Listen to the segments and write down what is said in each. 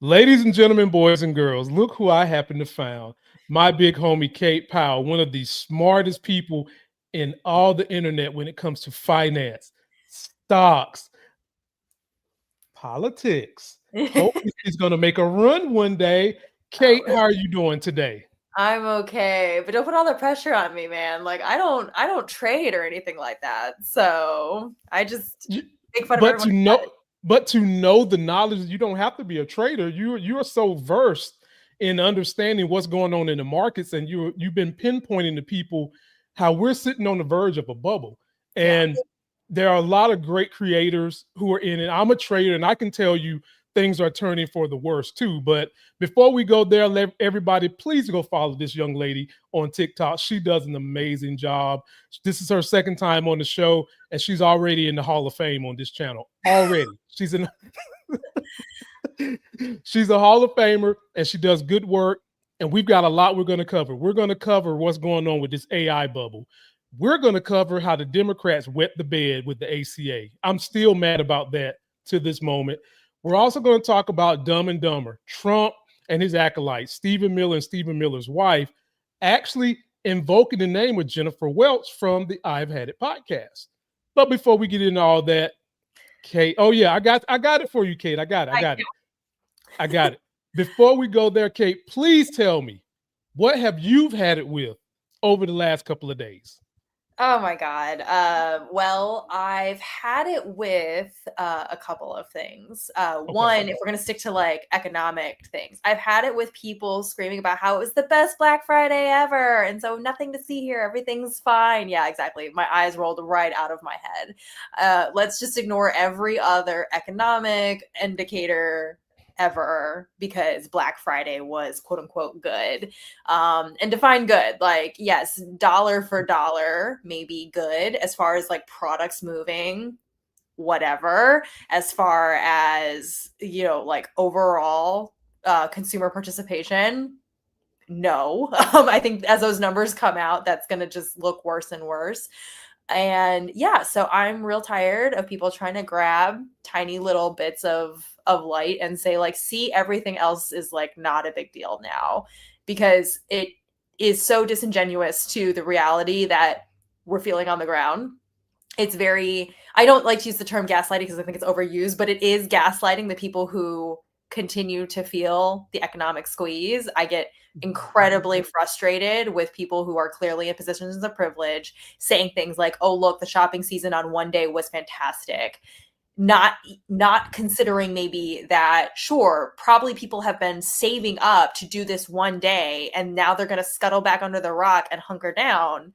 Ladies and gentlemen, boys and girls, look who I happen to found. My big homie, Kate Powell, one of the smartest people in all the internet when it comes to finance, stocks, politics. Hopefully, she's going to make a run one day. Kate, how are you doing today? I'm okay, but don't put all the pressure on me, man. Like I don't trade or anything like that. So I just You- make fun of but everyone to who know, but to know the knowledge, you don't have to be a trader. You are so versed in understanding what's going on in the markets, and you've been pinpointing to people how we're sitting on the verge of a bubble, yeah. and there are a lot of great creators who are in it. I'm a trader, and I can tell you things are turning for the worse too. But before we go there, let everybody please go follow this young lady on TikTok. She does an amazing job. This is her second time on the show, and she's already in the Hall of Fame on this channel. Already, she's a Hall of Famer, and she does good work. And we've got a lot we're going to cover. We're going to cover what's going on with this AI bubble. We're going to cover how the Democrats wet the bed with the ACA. I'm still mad about that to this moment. We're also going to talk about Dumb and Dumber, Trump and his acolytes, Stephen Miller and Stephen Miller's wife, actually invoking the name of Jennifer Welch from the I've Had It podcast. But before we get into all that, Kate, oh yeah, I got it for you, Kate. I got it. I I got it. I got it. Before we go there, Kate, please tell me, what have you had it with over the last couple of days? Oh my God. Well, I've had it with a couple of things. Okay. One, if we're gonna stick to like economic things, I've had it with people screaming about how it was the best Black Friday ever, and so nothing to see here, everything's fine. Yeah, exactly. My eyes rolled right out of my head. Let's just ignore every other economic indicator ever because Black Friday was quote unquote good. And define good, like, yes, dollar for dollar, maybe good as far as like products moving, whatever, as far as, like overall consumer participation. No, I think as those numbers come out, that's going to just look worse and worse. And yeah, so I'm real tired of people trying to grab tiny little bits of light and say like, see, everything else is like not a big deal now, because it is so disingenuous to the reality that we're feeling on the ground. It's very, I don't like to use the term gaslighting because I think it's overused, but it is gaslighting the people who continue to feel the economic squeeze. I get incredibly frustrated with people who are clearly in positions of privilege saying things like, "Oh, look, the shopping season on one day was fantastic." Not considering maybe that, sure, probably people have been saving up to do this one day and now they're going to scuttle back under the rock and hunker down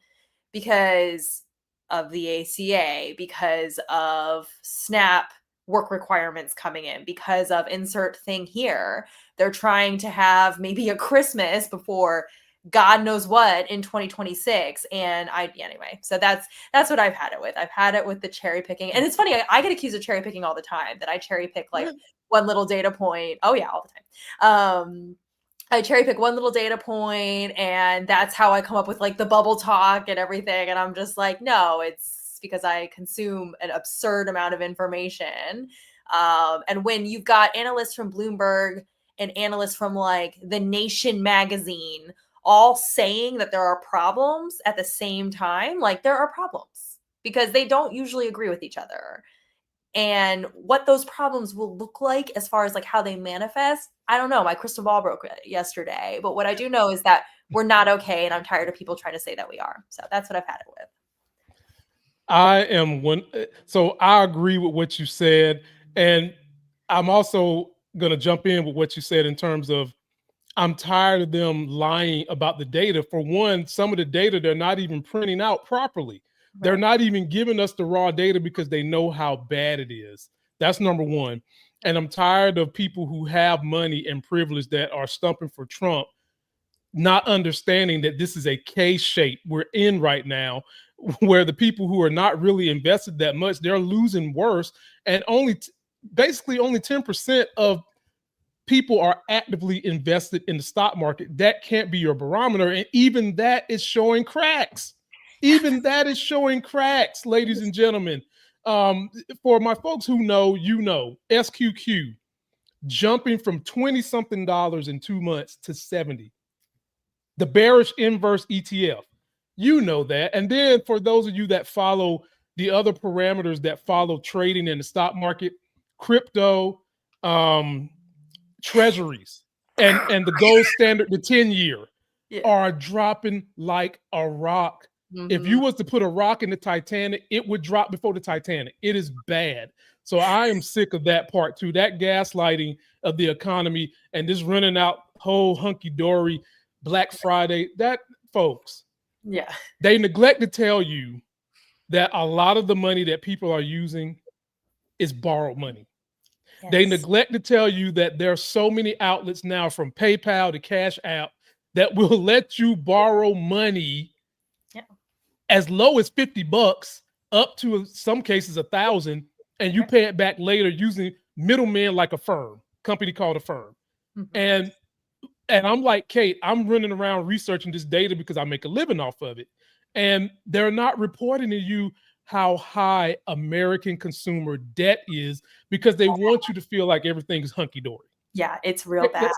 because of the ACA, because of SNAP work requirements coming in, because of insert thing here. They're trying to have maybe a Christmas before God knows what in 2026. And anyway, so that's what I've had it with. I've had it with the cherry picking. And it's funny, I get accused of cherry picking all the time, that I cherry pick like one little data point. Oh yeah, all the time. I cherry pick one little data point, and that's how I come up with like the bubble talk and everything. And I'm just like, no, it's because I consume an absurd amount of information. And when you've got analysts from Bloomberg and analysts from like The Nation magazine all saying that there are problems at the same time, like there are problems because they don't usually agree with each other. And what those problems will look like as far as like how they manifest, I don't know. My crystal ball broke yesterday, but what I do know is that we're not okay, and I'm tired of people trying to say that we are. So that's what I've had it with. I am one. So I agree with what you said. And I'm also going to jump in with what you said in terms of I'm tired of them lying about the data. For one, some of the data they're not even printing out properly. They're Right. not even giving us the raw data because they know how bad it is. That's number one. And I'm tired of people who have money and privilege that are stumping for Trump, not understanding that this is a K shape we're in right now, where the people who are not really invested that much, they're losing worse. And basically only 10% of people are actively invested in the stock market. That can't be your barometer. And even that is showing cracks. Even that is showing cracks, ladies and gentlemen. For my folks who know, SQQ, jumping from 20 something dollars in 2 months to 70. The bearish inverse ETF. You know that. And then for those of you that follow the other parameters that follow trading in the stock market, crypto, treasuries, and the gold standard, the 10-year, are dropping like a rock. If you was to put a rock in the Titanic, it would drop before the Titanic. It is bad. So I am sick of that part too, that gaslighting of the economy and this running out whole hunky-dory Black Friday. That, folks, they neglect to tell you that a lot of the money that people are using is borrowed money. Yes. They neglect to tell you that there are so many outlets now, from PayPal to Cash App, that will let you borrow money as low as $50 up to some cases $1,000, and you pay it back later using middlemen like a firm, company called a firm. And I'm like, Kate, I'm running around researching this data because I make a living off of it. And they're not reporting to you how high American consumer debt is, because they want you to feel like everything is hunky-dory. Yeah, it's real bad.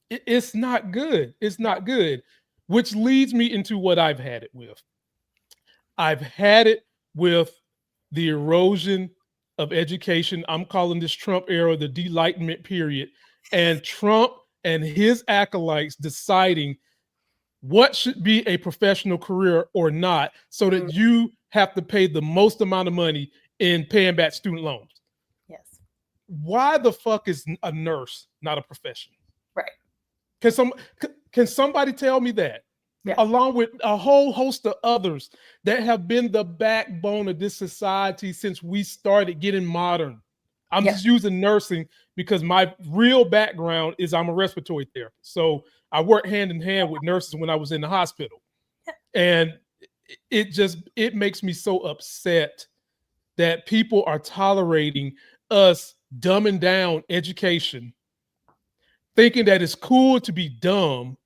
It's not good. It's not good, which leads me into what I've had it with. I've had it with the erosion of education. I'm calling this Trump era the delightment period, and Trump and his acolytes deciding what should be a professional career or not, so that you have to pay the most amount of money in paying back student loans. Yes. Why the fuck is a nurse not a profession? Right. Can somebody tell me that? Yeah. Along with a whole host of others that have been the backbone of this society since we started getting modern. I'm just using nursing because my real background is I'm a respiratory therapist. So I worked hand in hand with nurses when I was in the hospital. And it makes me so upset that people are tolerating us dumbing down education, thinking that it's cool to be dumb,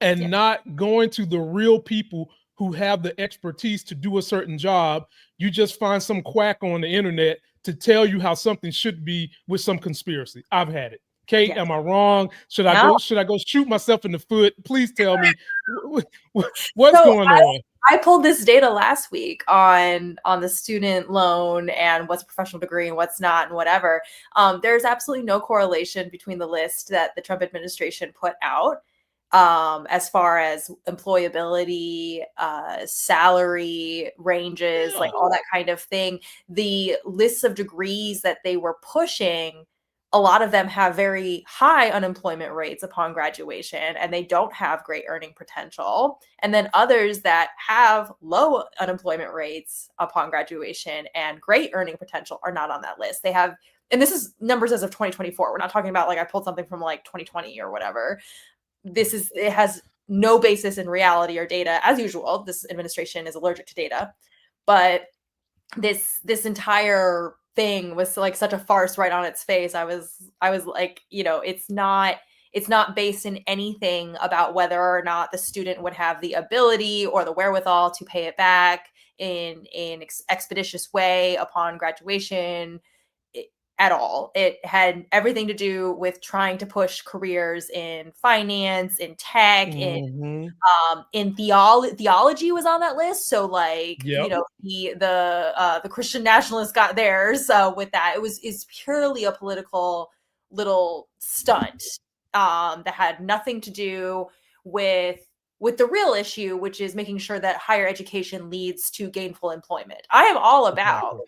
and not going to the real people who have the expertise to do a certain job. You just find some quack on the internet to tell you how something should be with some conspiracy. I've had it. Kate, am I wrong? Should I go shoot myself in the foot? Please tell me what's going on. I pulled this data last week on the student loan and what's a professional degree and what's not and whatever. There's absolutely no correlation between the list that the Trump administration put out as far as employability, salary ranges, like all that kind of thing. The lists of degrees that they were pushing, a lot of them have very high unemployment rates upon graduation, and they don't have great earning potential. And then others that have low unemployment rates upon graduation and great earning potential are not on that list. They have, and this is numbers as of 2024. We're not talking about like I pulled something from like 2020 or whatever. It has no basis in reality or data. As usual, this administration is allergic to data, but this entire thing was like such a farce right on its face. I was like, it's not based in anything about whether or not the student would have the ability or the wherewithal to pay it back in an expeditious way upon graduation at all. It had everything to do with trying to push careers in finance, in tech, in theology was on that list. So like, the Christian nationalists got theirs with that. It's purely a political little stunt that had nothing to do with the real issue, which is making sure that higher education leads to gainful employment. I'm all about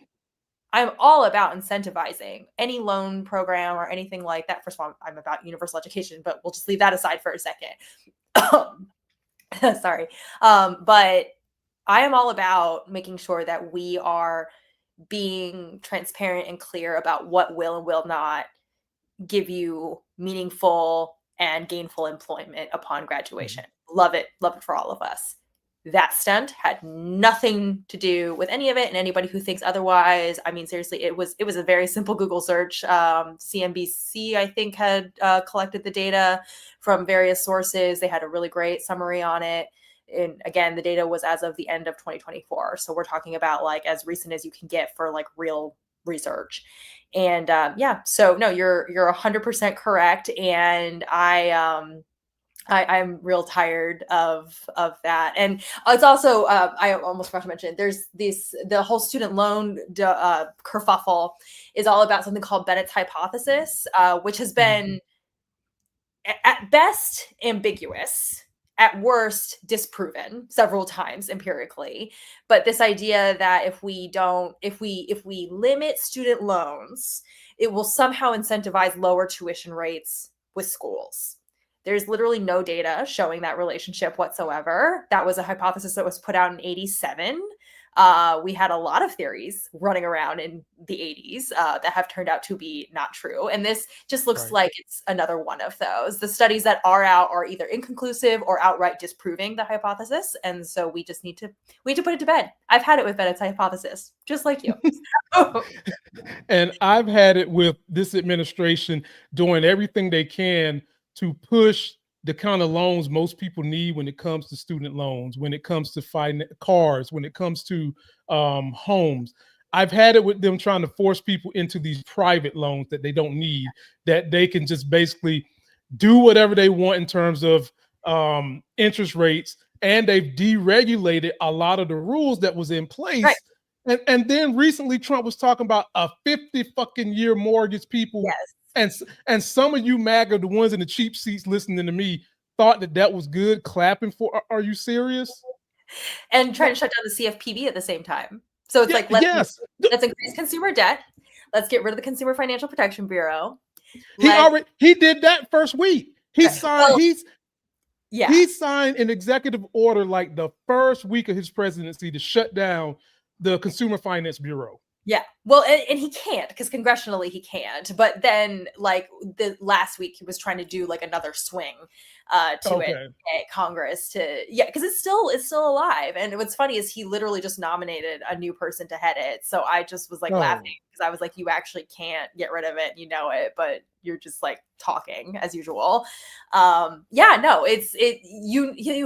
incentivizing any loan program or anything like that. First of all, I'm about universal education, but we'll just leave that aside for a second. Sorry. But I am all about making sure that we are being transparent and clear about what will and will not give you meaningful and gainful employment upon graduation. Love it for all of us. That stunt had nothing to do with any of it, and anybody who thinks otherwise, I mean, seriously, it was a very simple Google search. CNBC, I think, had collected the data from various sources. They had a really great summary on it. And again, the data was as of the end of 2024. So we're talking about like as recent as you can get for like real research. And yeah, so no, you're 100% correct. And I'm real tired of that. And it's also I almost forgot to mention there's the whole student loan kerfuffle is all about something called Bennett's hypothesis, which has been at best ambiguous, at worst disproven several times empirically. But this idea that if we limit student loans, it will somehow incentivize lower tuition rates with schools. There's literally no data showing that relationship whatsoever. That was a hypothesis that was put out in 87. We had a lot of theories running around in the 80s that have turned out to be not true. And this just looks like it's another one of those. The studies that are out are either inconclusive or outright disproving the hypothesis. And so we need to put it to bed. I've had it with Bennett's hypothesis, just like you. And I've had it with this administration doing everything they can to push the kind of loans most people need when it comes to student loans, when it comes to cars, when it comes to homes. I've had it with them trying to force people into these private loans that they don't need, that they can just basically do whatever they want in terms of interest rates. And they've deregulated a lot of the rules that was in place. Right. And then recently Trump was talking about a 50 fucking year mortgage, people. Yes. And some of you MAGA, the ones in the cheap seats listening to me, thought that was good, clapping for. Are you serious? And trying to shut down the CFPB at the same time. So it's let's increase consumer debt. Let's get rid of the Consumer Financial Protection Bureau. He did that first week. He signed. He signed an executive order like the first week of his presidency to shut down the Consumer Finance Bureau. Yeah, well, and he can't because congressionally he can't. But then, like the last week, he was trying to do like another swing to it at Congress because it's still alive. And what's funny is he literally just nominated a new person to head it. So I just was like laughing because I was like, you actually can't get rid of it, you know it, but you're just like talking as usual. You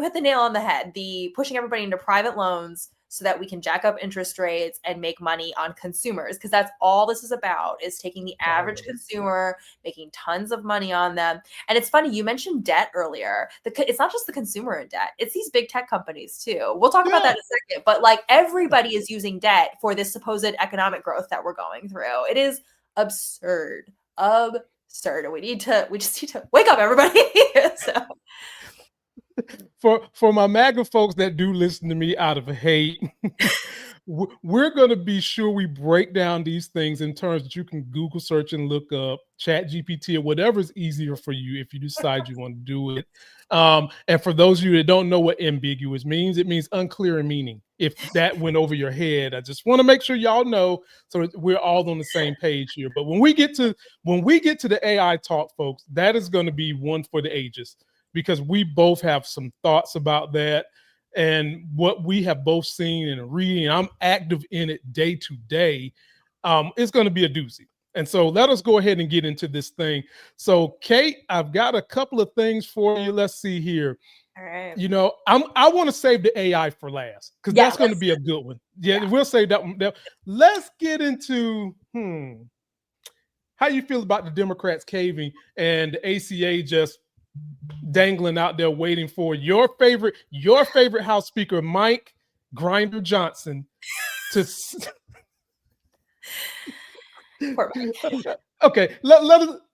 hit the nail on the head. The pushing everybody into private loans so that we can jack up interest rates and make money on consumers. Because that's all this is about, is taking the average consumer, making tons of money on them. And it's funny, you mentioned debt earlier. It's not just the consumer in debt. It's these big tech companies too. We'll talk about that in a second. But like everybody is using debt for this supposed economic growth that we're going through. It is absurd. We just need to wake up, everybody. For my MAGA folks that do listen to me out of hate, we're going to be sure we break down these things in terms that you can Google search and look up, Chat GPT, or whatever is easier for you if you decide you want to do it. And for those of you that don't know what ambiguous means, it means unclear in meaning. If that went over your head, I just want to make sure y'all know so we're all on the same page here. But when we get to the AI talk, folks, that is going to be one for the ages, because we both have some thoughts about that and what we have both seen and reading. I'm active in it day to day. It's going to be a doozy. And so let us go ahead and get into this thing. So Kate, I've got a couple of things for you. Let's see here. All right. You know, I want to save the AI for last because that's going to be a good one. Yeah, we'll save that one. Let's get into how you feel about the Democrats caving and the ACA just dangling out there waiting for your favorite House Speaker, Mike Grinder Johnson, to Okay,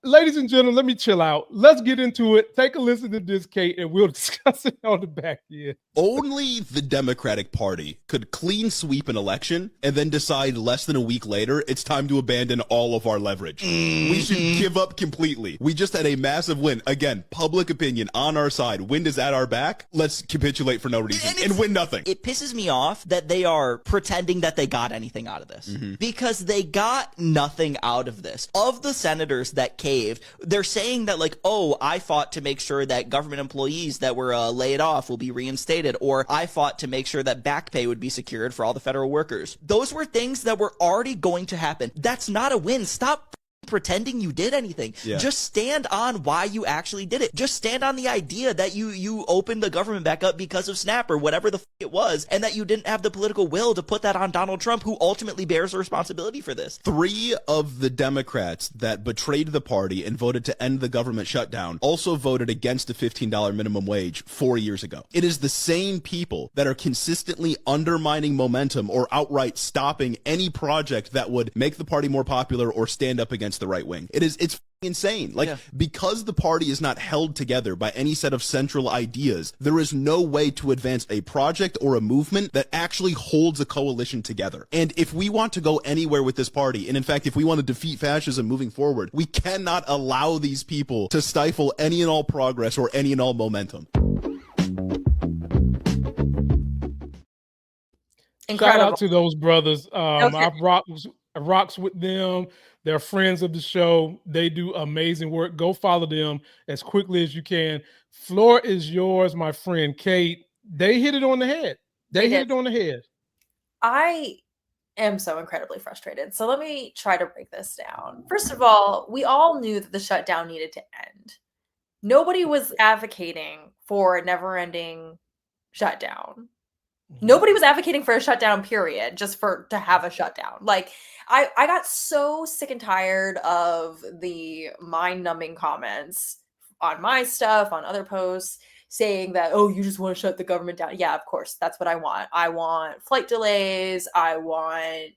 ladies and gentlemen, let me chill out. Let's get into it. Take a listen to this, Kate, and we'll discuss it on the back end. Only the Democratic Party could clean sweep an election and then decide less than a week later it's time to abandon all of our leverage. We should give up completely. We just had a massive win. Again, public opinion on our side. Wind is at our back. Let's capitulate for no reason and win nothing. It pisses me off that they are pretending that they got anything out of this. Because they got nothing out of this. Of the senators that caved, they're saying that like, oh, I fought to make sure that government employees that were laid off will be reinstated, or I fought to make sure that back pay would be secured for all the federal workers. Those were things that were already going to happen. That's not a win. Stop pretending you did anything. Yeah. Just stand on why you actually did it. Just stand on the idea that you opened the government back up because of Snap or whatever the it was, and that you didn't have the political will to put that on Donald Trump, who ultimately bears the responsibility for this. 3 of the Democrats that betrayed the party and voted to end the government shutdown also voted against a $15 minimum wage 4 years ago. It is the same people that are consistently undermining momentum or outright stopping any project that would make the party more popular or stand up against the right wing. It's insane. Like, because the party is not held together by any set of central ideas, there is no way to advance a project or a movement that actually holds a coalition together. And if we want to go anywhere with this party, and in fact, if we want to defeat fascism moving forward, we cannot allow these people to stifle any and all progress or any and all momentum. Incredible. Shout out to those brothers. Okay. I've rocks with them. They're friends of the show. They do amazing work. Go follow them as quickly as you can. Floor is yours, my friend Kate. They hit it on the head. They hit it on the head. I am so incredibly frustrated. So let me try to break this down. First of all, we all knew that the shutdown needed to end. Nobody was advocating for a never-ending shutdown. Nobody was advocating for a shutdown, period, just to have a shutdown. Like, I got so sick and tired of the mind-numbing comments on my stuff, on other posts, saying that, oh, you just want to shut the government down. Yeah, of course, that's what I want. I want flight delays. I want,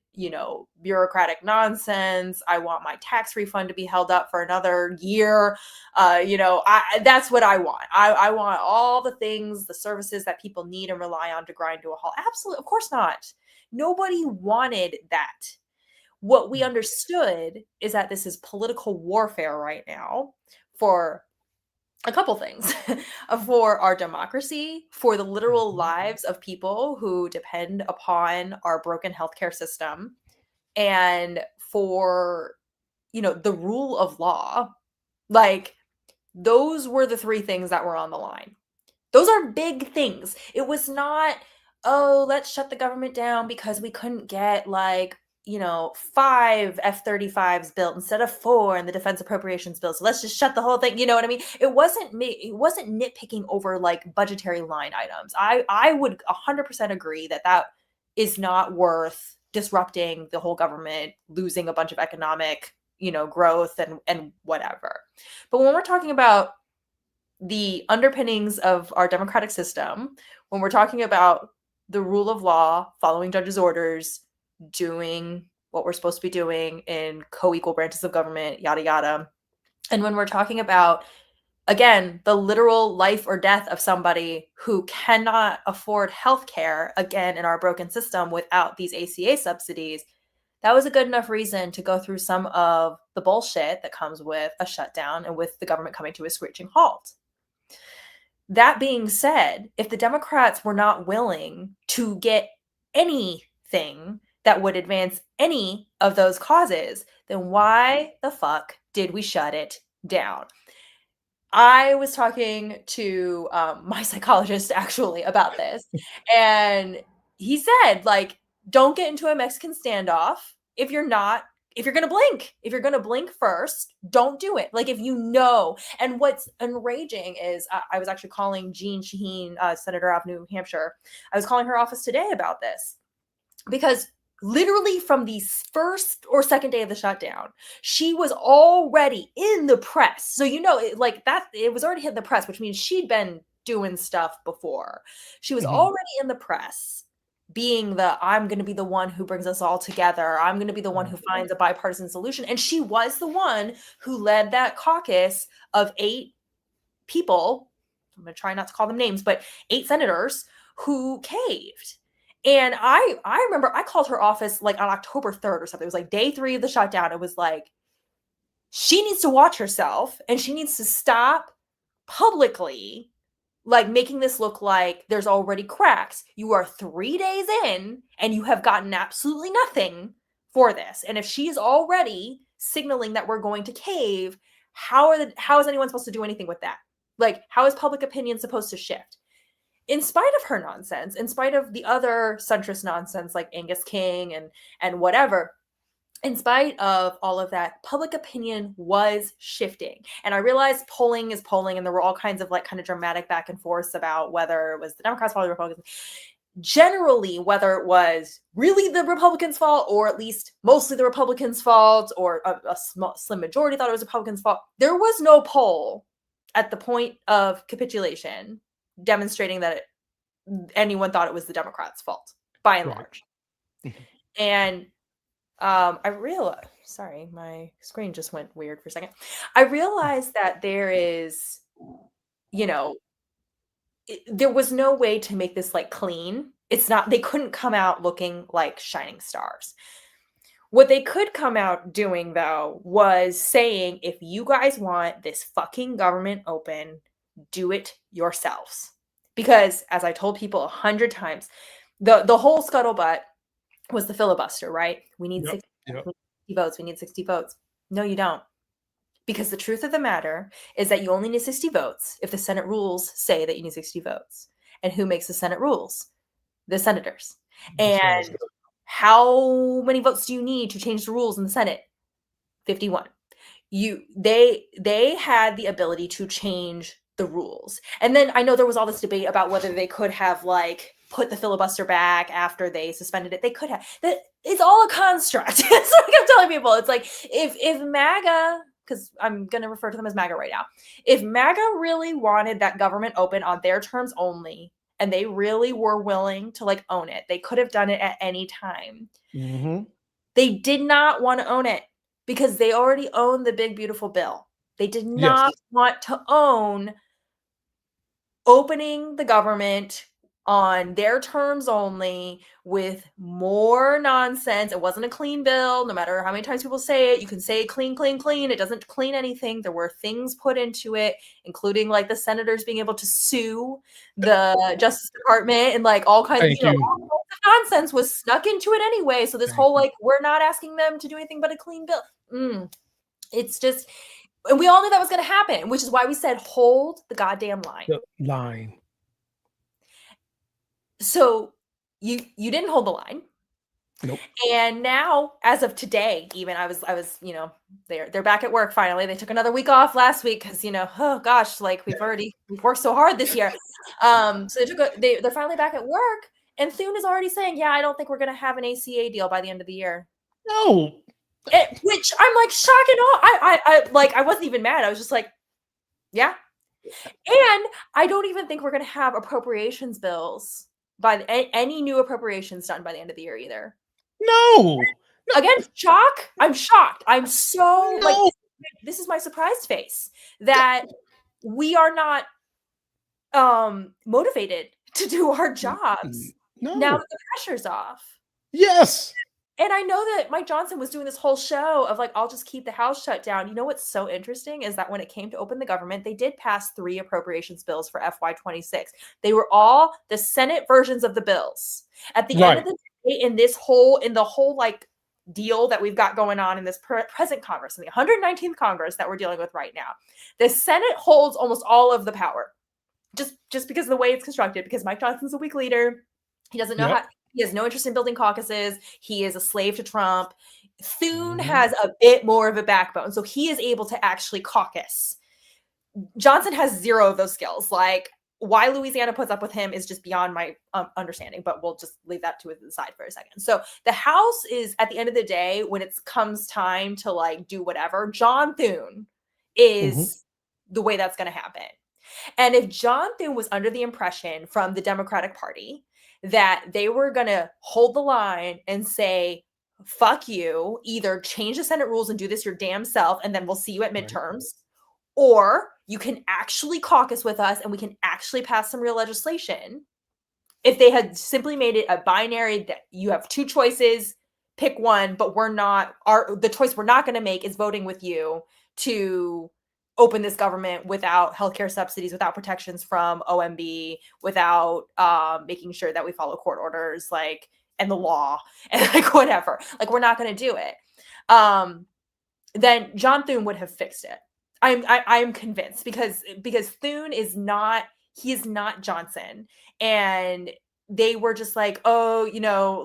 bureaucratic nonsense. I want my tax refund to be held up for another year. That's what I want. I want all the things, the services that people need and rely on to grind to a halt. Absolutely. Of course not. Nobody wanted that. What we understood is that this is political warfare right now for a couple things. For our democracy, for the literal lives of people who depend upon our broken healthcare system, and for, the rule of law. Like, those were the 3 things that were on the line. Those are big things. It was not, oh, let's shut the government down because we couldn't get 5 F-35s built instead of 4 in the defense appropriations bill. So let's just shut the whole thing. You know what I mean? It wasn't nitpicking over budgetary line items. I would 100% agree that is not worth disrupting the whole government, losing a bunch of economic, growth and whatever. But when we're talking about the underpinnings of our democratic system, when we're talking about the rule of law, following judges' orders, doing what we're supposed to be doing in co-equal branches of government, yada, yada. And when we're talking about, again, the literal life or death of somebody who cannot afford healthcare, again, in our broken system without these ACA subsidies, that was a good enough reason to go through some of the bullshit that comes with a shutdown and with the government coming to a screeching halt. That being said, if the Democrats were not willing to get anything that would advance any of those causes, then why the fuck did we shut it down? I was talking to my psychologist actually about this, and he said, don't get into a Mexican standoff if you're going to blink first, don't do it. And what's enraging is I was actually calling Jean Shaheen, Senator of New Hampshire. I was calling her office today about this because literally from the first or second day of the shutdown, she was already in the press. So, it was already hit the press, which means she'd been doing stuff before. She was already in the press, being I'm going to be the one who brings us all together. I'm going to be the one who finds a bipartisan solution. And she was the one who led that caucus of 8 people. I'm going to try not to call them names, but 8 senators who caved. And I remember I called her office on October 3rd or something. It was day 3 of the shutdown. It was she needs to watch herself and she needs to stop publicly making this look like there's already cracks. You are 3 days in and you have gotten absolutely nothing for this. And if she's already signaling that we're going to cave, how is anyone supposed to do anything with that? How is public opinion supposed to shift? In spite of her nonsense, in spite of the other centrist nonsense like Angus King and whatever, in spite of all of that, public opinion was shifting. And I realized polling is polling, and there were all kinds of like kind of dramatic back and forth about whether it was the Democrats' fault or the Republicans. Generally, whether it was really the Republicans' fault, or at least mostly the Republicans' fault, or a slim majority thought it was the Republicans' fault, there was no poll at the point of capitulation demonstrating that anyone thought it was the Democrats' fault, by and large. And I realized, sorry, my screen just went weird for a second. I realized that there is, you know, there was no way to make this like clean. It's not, they couldn't come out looking like shining stars. What they could come out doing, though, was saying, if you guys want this fucking government open, do it yourselves. Because, as I told people 100 times, the whole scuttlebutt was the filibuster, right? We need 60 votes. We need 60 votes. No, you don't. Because the truth of the matter is that you only need 60 votes if the Senate rules say that you need 60 votes. And who makes the Senate rules? The senators. And how many votes do you need to change the rules in the Senate? 51. They had the ability to change the rules. And then I know there was all this debate about whether they could have like put the filibuster back after they suspended it. They could have. That it's all a construct. It's like I'm telling people. It's like if MAGA, because I'm going to refer to them as MAGA right now, if MAGA really wanted that government open on their terms only, and they really were willing to like own it, they could have done it at any time. Mm-hmm. They did not want to own it because they already own the big, beautiful bill. They did not want to own opening the government on their terms only with more nonsense. It wasn't a clean bill. No matter how many times people say it, you can say clean, clean, clean. It doesn't clean anything. There were things put into it, including like the senators being able to sue the Justice Department and like all kinds of all nonsense was snuck into it anyway. So this whole like, we're not asking them to do anything but a clean bill. It's just, and we all knew that was going to happen, which is why we said, hold the goddamn line. The line. So you didn't hold the line. Nope. And now, as of today, even I was, they're back at work finally. They took another week off last week because, oh gosh, like we've worked so hard this year. So they're finally back at work, and Thune is already saying, yeah, I don't think we're going to have an ACA deal by the end of the year. No. Which I'm like shocked and awe. I wasn't even mad. I was just like, yeah. And I don't even think we're going to have appropriations bills by any new appropriations done by the end of the year either. No. Again, shock. I'm shocked. I'm so like, this is my surprised face that we are not motivated to do our jobs now that the pressure's off. Yes. And I know that Mike Johnson was doing this whole show of like, I'll just keep the House shut down. You know what's so interesting is that when it came to open the government, they did pass 3 appropriations bills for FY26. They were all the Senate versions of the bills. At the end of the day, in the whole like deal that we've got going on in this present Congress, in the 119th Congress that we're dealing with right now, the Senate holds almost all of the power. Just because of the way it's constructed, because Mike Johnson's a weak leader. He doesn't know how. He has no interest in building caucuses. He is a slave to Trump. Thune has a bit more of a backbone, so he is able to actually caucus. Johnson has 0 of those skills. Like, why Louisiana puts up with him is just beyond my understanding, but we'll just leave that to the side for a second. So the House is, at the end of the day, when it comes time to like do whatever, John Thune is the way that's going to happen. And if John Thune was under the impression from the Democratic Party that they were going to hold the line and say, fuck you, either change the Senate rules and do this your damn self, and then we'll see you at midterms, or you can actually caucus with us and we can actually pass some real legislation. If they had simply made it a binary that you have 2 choices, pick one, but the choice we're not going to make is voting with you to open this government without healthcare subsidies, without protections from OMB, without making sure that we follow court orders, like, and the law, and like whatever. Like, we're not going to do it. Then John Thune would have fixed it. I'm convinced because Thune is not Johnson, and they were just like, oh,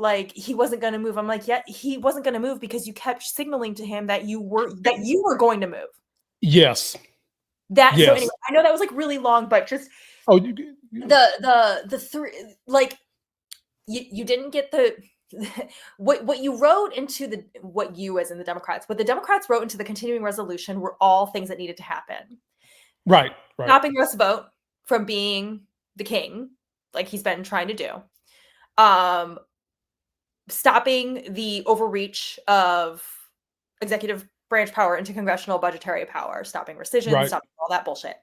like he wasn't going to move. I'm like, yeah, he wasn't going to move because you kept signaling to him that you were going to move. Yes. So anyway, I know that was like really long, but just the three, like you didn't get the what you wrote into what the Democrats wrote into the continuing resolution were all things that needed to happen. Right. Stopping Russ Vogt from being the king, like he's been trying to do. Stopping the overreach of executive branch power into congressional budgetary power, stopping rescission, stopping all that bullshit.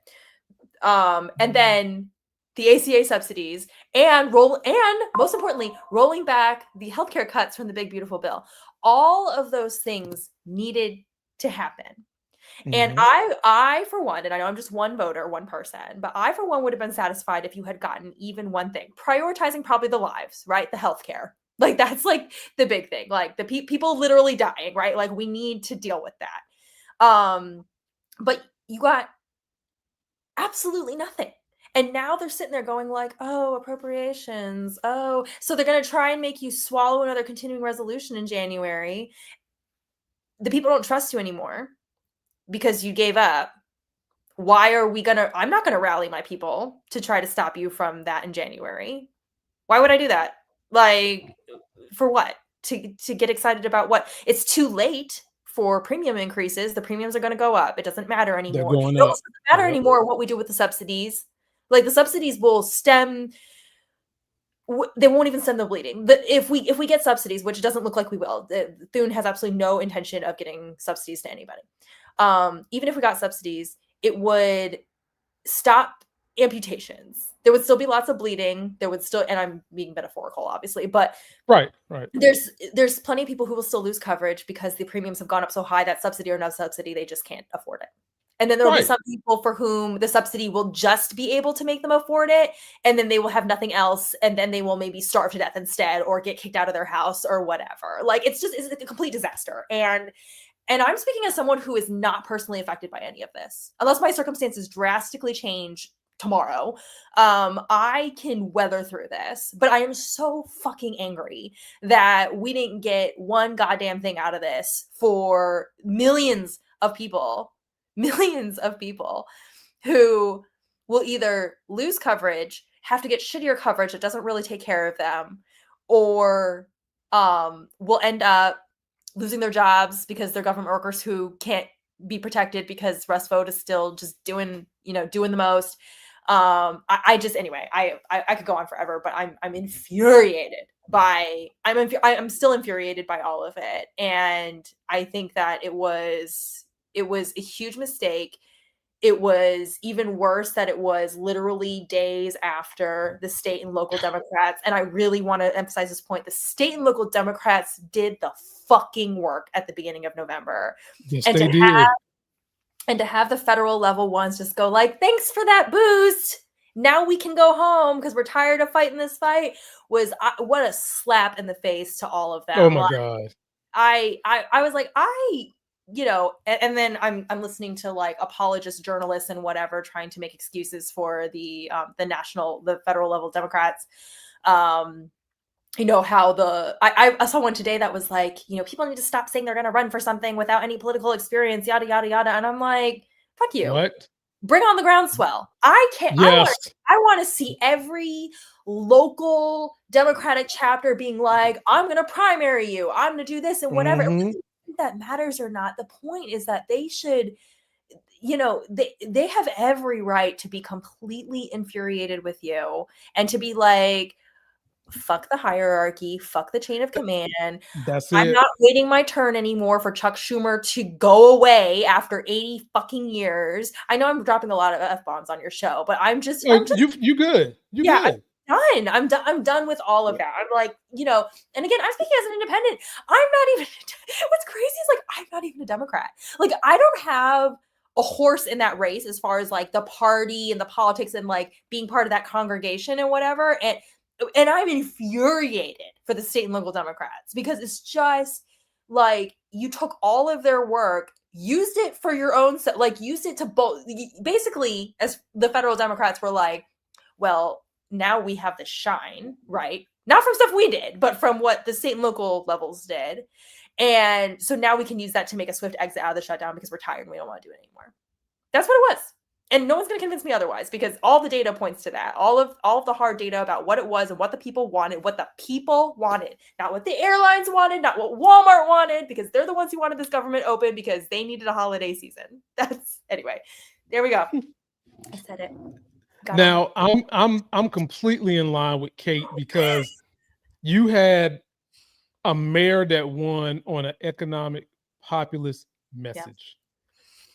And then the ACA subsidies and most importantly, rolling back the healthcare cuts from the big beautiful bill. All of those things needed to happen. And I for one, and I know I'm just one voter, one person, but I for one would have been satisfied if you had gotten even one thing, prioritizing probably the lives, right? The healthcare. Like that's like the big thing, like the people literally dying, right? Like we need to deal with that. But you got absolutely nothing. And now they're sitting there going like, oh, appropriations. Oh, so they're going to try and make you swallow another continuing resolution in January. The people don't trust you anymore because you gave up. I'm not going to rally my people to try to stop you from that in January. Why would I do that? Like, for what? To get excited about what? It's too late for premium increases. The premiums are going to go up. It doesn't matter anymore. It doesn't matter anymore what we do with the subsidies. Like the subsidies will stem. They won't even stem the bleeding. If we get subsidies, which it doesn't look like we will, Thune has absolutely no intention of getting subsidies to anybody. Even if we got subsidies, it would stop amputations. There would still be lots of bleeding. There would still, and I'm being metaphorical, obviously, but right. There's plenty of people who will still lose coverage because the premiums have gone up so high that subsidy or no subsidy, they just can't afford it. And then there will be some people for whom the subsidy will just be able to make them afford it, and then they will have nothing else, and then they will maybe starve to death instead or get kicked out of their house or whatever. Like it's a complete disaster. And I'm speaking as someone who is not personally affected by any of this. Unless my circumstances drastically change tomorrow, I can weather through this. But I am so fucking angry that we didn't get one goddamn thing out of this for millions of people who will either lose coverage, have to get shittier coverage that doesn't really take care of them, or will end up losing their jobs because they're government workers who can't be protected because Russ Vogt is still just doing the most. I could go on forever, but I'm infuriated I'm still infuriated by all of it. And I think that it was a huge mistake. It was even worse that it was literally days after the state and local Democrats. And I really want to emphasize this point. The state and local Democrats did the fucking work at the beginning of November. Yes, they did. And to have the federal level ones just go like, thanks for that boost. Now we can go home because we're tired of fighting this fight was what a slap in the face to all of them. Oh my God. I was like, and then I'm listening to like apologist journalists and whatever trying to make excuses for the federal level Democrats. How I saw one today that was like, people need to stop saying they're going to run for something without any political experience, yada, yada, yada. And I'm like, fuck you. What? Bring on the groundswell. I can't. Yes. I want to see every local Democratic chapter being like, I'm going to primary you. I'm going to do this and whatever. That matters or not. The point is that they should, they have every right to be completely infuriated with you and to be like, fuck the hierarchy, fuck the chain of command. That's it. I'm not waiting my turn anymore for Chuck Schumer to go away after 80 fucking years. I know I'm dropping a lot of F-bombs on your show, but I'm just you good. You good. I'm done. I'm done with all of that. I'm like, and again, I'm speaking as an independent. I'm not even, what's crazy is like, I'm not even a Democrat. Like, I don't have a horse in that race as far as like the party and the politics and like being part of that congregation and whatever. And I'm infuriated for the state and local Democrats because it's just like you took all of their work, used it for your own, used it to both. Basically, as the federal Democrats were like, well, now we have the shine, right? Not from stuff we did, but from what the state and local levels did. And so now we can use that to make a swift exit out of the shutdown because we're tired and we don't want to do it anymore. That's what it was. And no one's going to convince me otherwise because all the data points to that. All of the hard data about what it was and what the people wanted, not what the airlines wanted, not what Walmart wanted, because they're the ones who wanted this government open because they needed a holiday season. Anyway. There we go. I said it. Now I'm completely in line with Kate because you had a mayor that won on an economic populist message.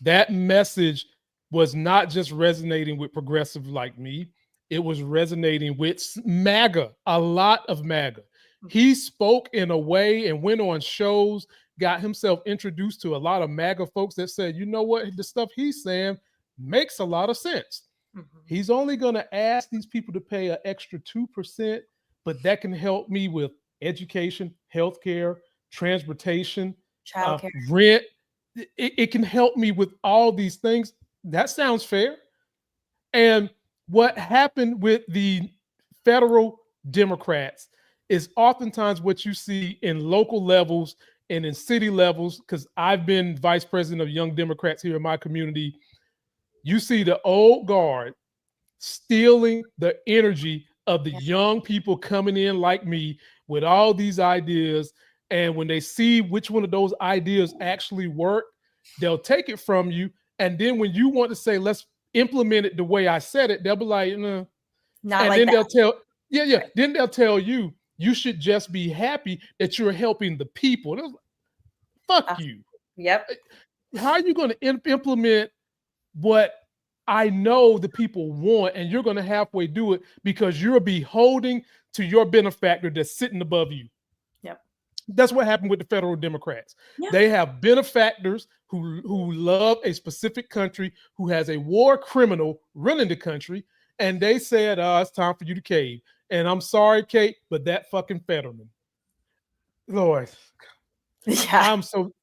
That message was not just resonating with progressive like me. It was resonating with MAGA, a lot of MAGA. He spoke in a way and went on shows, got himself introduced to a lot of MAGA folks that said, you know what, the stuff he's saying makes a lot of sense. Mm-hmm. He's only going to ask these people to pay an extra 2%, but that can help me with education, healthcare, transportation, childcare, rent. It can help me with all these things. That sounds fair. And what happened with the federal Democrats is oftentimes what you see in local levels and in city levels, because I've been vice president of Young Democrats here in my community. You see the old guard stealing the energy of the young people coming in like me with all these ideas. And when they see which one of those ideas actually work, they'll take it from you. And then when you want to say, let's implement it the way I said it, they'll be like, no. Not and like then that. They'll tell, then they'll tell you, you should just be happy that you're helping the people. Like, fuck you. Yep. How are you going to implement what I know the people want, and you're going to halfway do it because you're beholding to your benefactor that's sitting above you? Yep. That's what happened with the federal Democrats. Yep. They have benefactors who love a specific country, who has a war criminal running the country, and they said, it's time for you to cave. And I'm sorry, Kate, but that fucking Fetterman, Lord, I'm so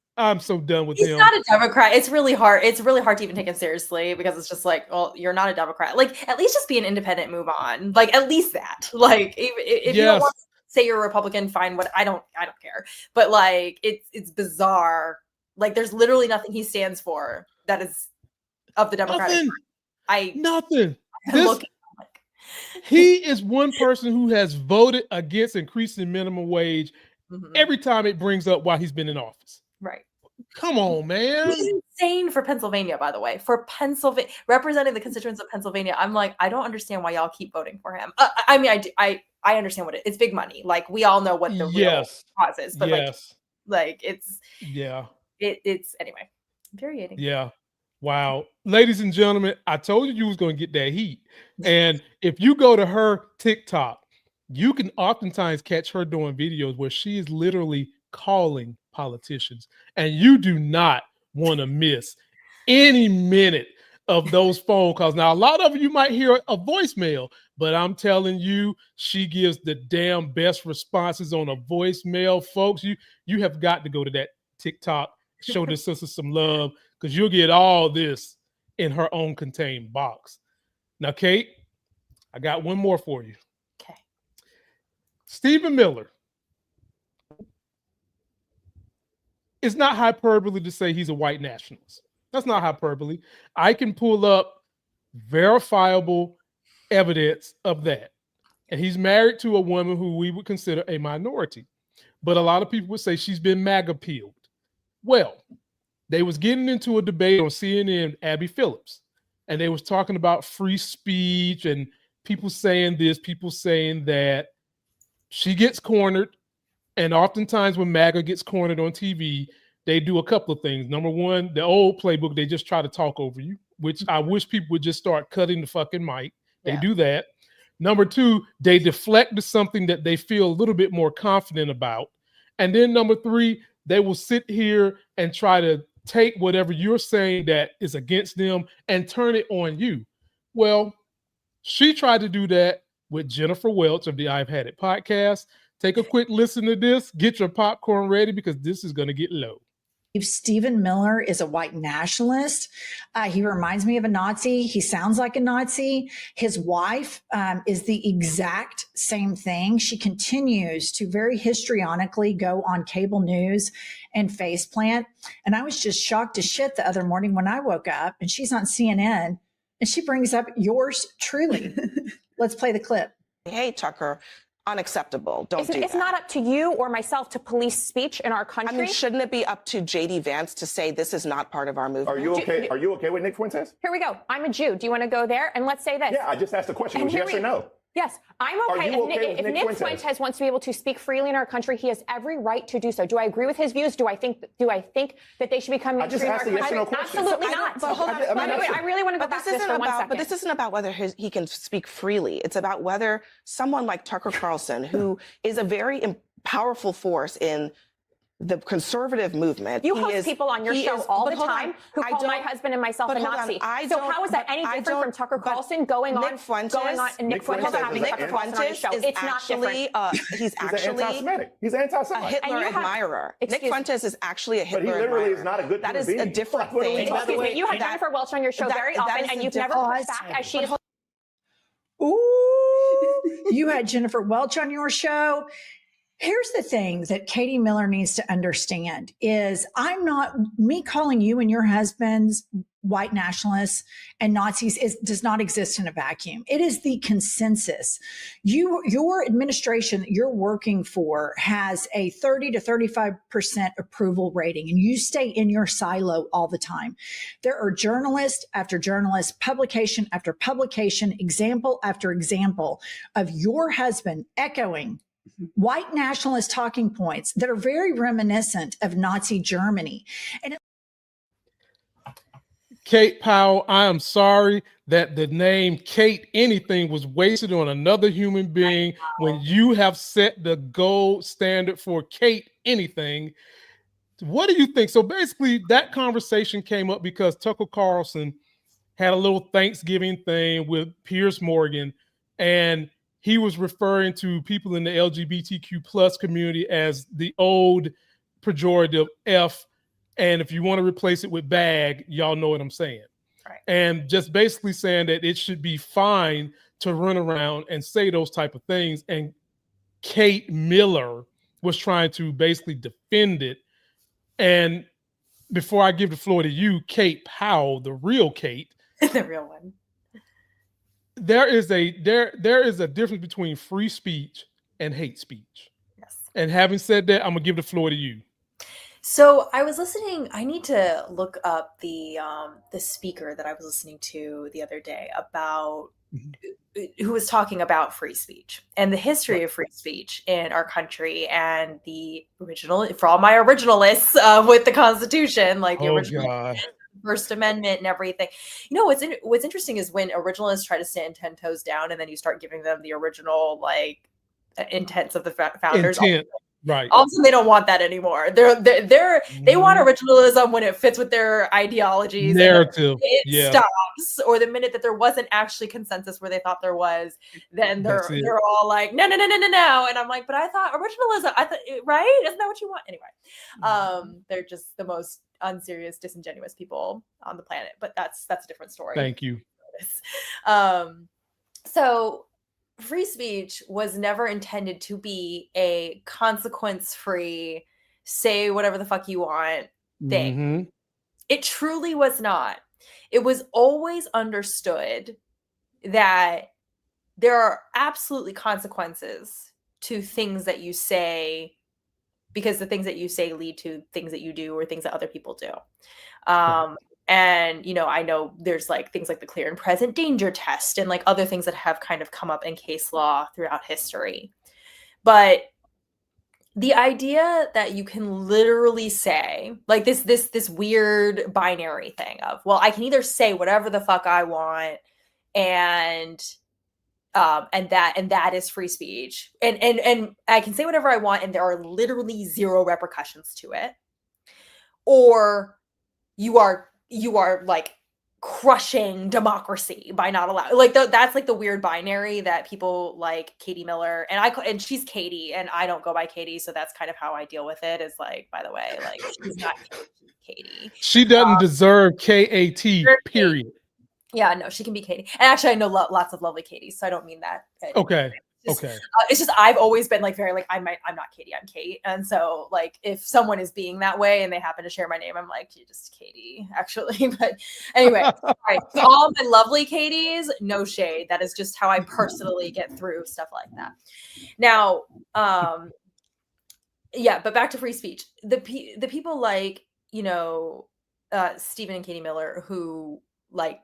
done with him. He's not a Democrat. It's really hard. It's really hard to even take him seriously because it's just like, well, you're not a Democrat. Like, at least just be an independent, move on. Like, at least that. Like, if you don't want to say you're a Republican, fine. What I don't care. But like, it's bizarre. Like, there's literally nothing he stands for that is of the Democratic Party. Nothing. He is one person who has voted against increasing minimum wage every time it brings up while he's been in office. Right. Come on, man. He's insane for Pennsylvania, by the way. For Pennsylvania, representing the constituents of Pennsylvania, I'm like, I don't understand why y'all keep voting for him. I mean, I understand what it's big money. Like, we all know what the real cause is, but like it's it's anyway, infuriating. Yeah. Wow. Ladies and gentlemen, I told you was going to get that heat. And if you go to her TikTok, you can oftentimes catch her doing videos where she is literally calling politicians. And you do not want to miss any minute of those phone calls. Now, a lot of you might hear a voicemail, but I'm telling you, she gives the damn best responses on a voicemail. Folks, you have got to go to that TikTok, show this sister some love, because you'll get all this in her own contained box. Now, Kate, I got one more for you. Okay. Stephen Miller. It's not hyperbole to say he's a white nationalist. That's not hyperbole. I can pull up verifiable evidence of that. And he's married to a woman who we would consider a minority. But a lot of people would say she's been MAGA-peeled. Well, they was getting into a debate on CNN, Abby Phillips, and they was talking about free speech and people saying this, people saying that. She gets cornered, and oftentimes when MAGA gets cornered on TV, they do a couple of things. Number one, the old playbook, they just try to talk over you, which I wish people would just start cutting the fucking mic. They do that. Number two, they deflect to something that they feel a little bit more confident about. And then number three, they will sit here and try to take whatever you're saying that is against them and turn it on you. Well, she tried to do that with Jennifer Welch of the I've Had It podcast. Take a quick listen to this. Get your popcorn ready because this is going to get low. Stephen Miller is a white nationalist. He reminds me of a Nazi. He sounds like a Nazi. His wife is the exact same thing. She continues to very histrionically go on cable news and faceplant. And I was just shocked to shit the other morning when I woke up and she's on CNN and she brings up yours truly. Let's play the clip. Hey, Tucker. Unacceptable. Don't do that. It's not up to you or myself to police speech in our country. I mean, shouldn't it be up to J.D. Vance to say this is not part of our movement? Are you okay? Are you okay with Nick Fuentes? Here we go. I'm a Jew. Do you want to go there? And let's say this. Yeah, I just asked the question. Was yes or no? Yes, I'm okay. If Nick Fuentes wants to be able to speak freely in our country, he has every right to do so. Do I agree with his views? Do I think that they should become mainstream in our country? Absolutely not. But hold on. I really want to go back to this for 1 second. But this isn't about whether he can speak freely. It's about whether someone like Tucker Carlson, who is a very powerful force in the conservative movement. You host people on your show all the time who call my husband and myself a Nazi. So how is that any different from Tucker Carlson going on Nick Fuentes having Tucker Carlson on his show? It's not different. He's actually anti-Semitic. He's anti-Semite. A Hitler admirer. Nick Fuentes is actually a Hitler admirer. But he literally is not a good That is a different thing. Excuse me, you have Jennifer Welsh on your show very often, and you've never pushed back as she is. Ooh, you had Jennifer Welch on your show. Here's the thing that Katie Miller needs to understand is me calling you and your husbands white nationalists and Nazis does not exist in a vacuum. It is the consensus. Your administration that you're working for has a 30 to 35% approval rating, and you stay in your silo all the time. There are journalists after journalists, publication after publication, example after example of your husband echoing white nationalist talking points that are very reminiscent of Nazi Germany. And Kate Powell, I am sorry that the name Kate anything was wasted on another human being when you have set the gold standard for Kate anything. What do you think? So basically that conversation came up because Tucker Carlson had a little Thanksgiving thing with Piers Morgan, and he was referring to people in the LGBTQ plus community as the old pejorative F. And if you want to replace it with bag, y'all know what I'm saying. Right. And just basically saying that it should be fine to run around and say those type of things. And Kate Miller was trying to basically defend it. And before I give the floor to you, Kate Powell, the real Kate. The real one. There is a difference between free speech and hate speech. Yes. And having said that, I'm gonna give the floor to you. So I was listening. I need to look up the speaker that I was listening to the other day about who was talking about free speech and the history of free speech in our country and the original, for all my originalists with the Constitution, like the original. First Amendment and everything. You know, what's interesting is when originalists try to stand 10 toes down and then you start giving them the original like intents of the founders. Right. All of a sudden they don't want that anymore. They want originalism when it fits with their ideologies. Narrative. It stops. Or the minute that there wasn't actually consensus where they thought there was, then they're all like, no. And I'm like, but I thought originalism, right? Isn't that what you want? Anyway, they're just the most unserious, disingenuous people on the planet. But that's a different story. Thank you. So free speech was never intended to be a consequence-free, say whatever the fuck you want thing. Mm-hmm. It truly was not. It was always understood that there are absolutely consequences to things that you say, because the things that you say lead to things that you do or things that other people do. And, you know, I know there's like things like the clear and present danger test and like other things that have kind of come up in case law throughout history. But the idea that you can literally say like this weird binary thing of, well, I can either say whatever the fuck I want and that is free speech. And I can say whatever I want and there are literally zero repercussions to it. Or you are like crushing democracy by not allowing, like, that's like the weird binary that people like Katie Miller, and she's Katie and I don't go by Katie, so that's kind of how I deal with it, is like, by the way, like, she's not Katie. She doesn't deserve KAT, period. Yeah, no, she can be Katie. And actually I know lots of lovely Katies, so I don't mean that. Okay. It's just I've always been like very like I'm not Katie, I'm Kate, and so like if someone is being that way and they happen to share my name, I'm like, you're just Katie, actually. But anyway, all right, to all my lovely Katies, no shade. That is just how I personally get through stuff like that. Now, yeah, but back to free speech. The people like, you know, Stephen and Katie Miller, who like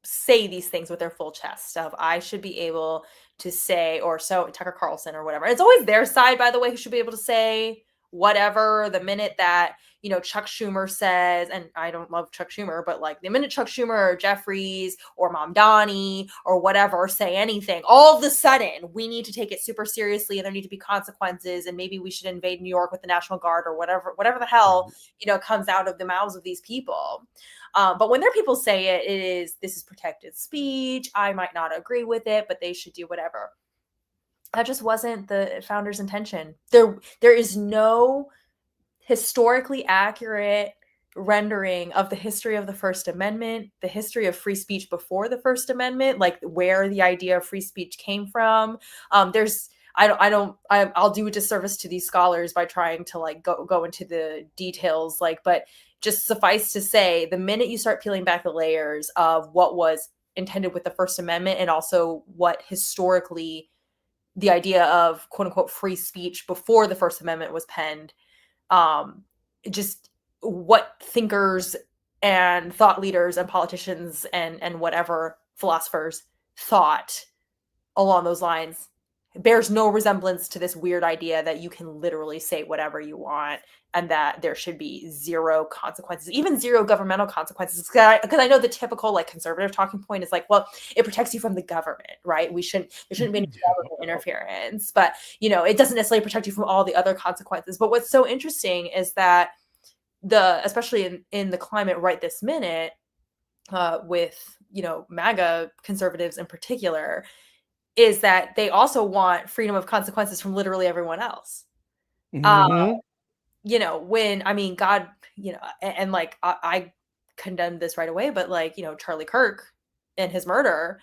say these things with their full chest of I should be able to say, or so Tucker Carlson or whatever. It's always their side, by the way, who should be able to say whatever the minute that, you know, Chuck Schumer says, and I don't love Chuck Schumer, but like the minute Chuck Schumer or Jeffries or Mamdani or whatever say anything, all of a sudden we need to take it super seriously and there need to be consequences and maybe we should invade New York with the National Guard or whatever the hell, you know, comes out of the mouths of these people. But when their people say it, this is protected speech. I might not agree with it, but they should do whatever. That just wasn't the founders' intention. There is no historically accurate rendering of the history of the First Amendment, the history of free speech before the First Amendment, like where the idea of free speech came from. I'll do a disservice to these scholars by trying to like go into the details, like, but just suffice to say, the minute you start peeling back the layers of what was intended with the First Amendment and also what historically the idea of quote unquote free speech before the First Amendment was penned, just what thinkers and thought leaders and politicians and whatever philosophers thought along those lines bears no resemblance to this weird idea that you can literally say whatever you want and that there should be zero consequences, even zero governmental consequences. Because I know the typical like conservative talking point is like, well, it protects you from the government, right? There shouldn't be any government interference, but you know, it doesn't necessarily protect you from all the other consequences. But what's so interesting is that especially in the climate right this minute, with, you know, MAGA conservatives in particular, is that they also want freedom of consequences from literally everyone else. You know, God, you know, and like, I condemned this right away, but like, you know, Charlie Kirk and his murder,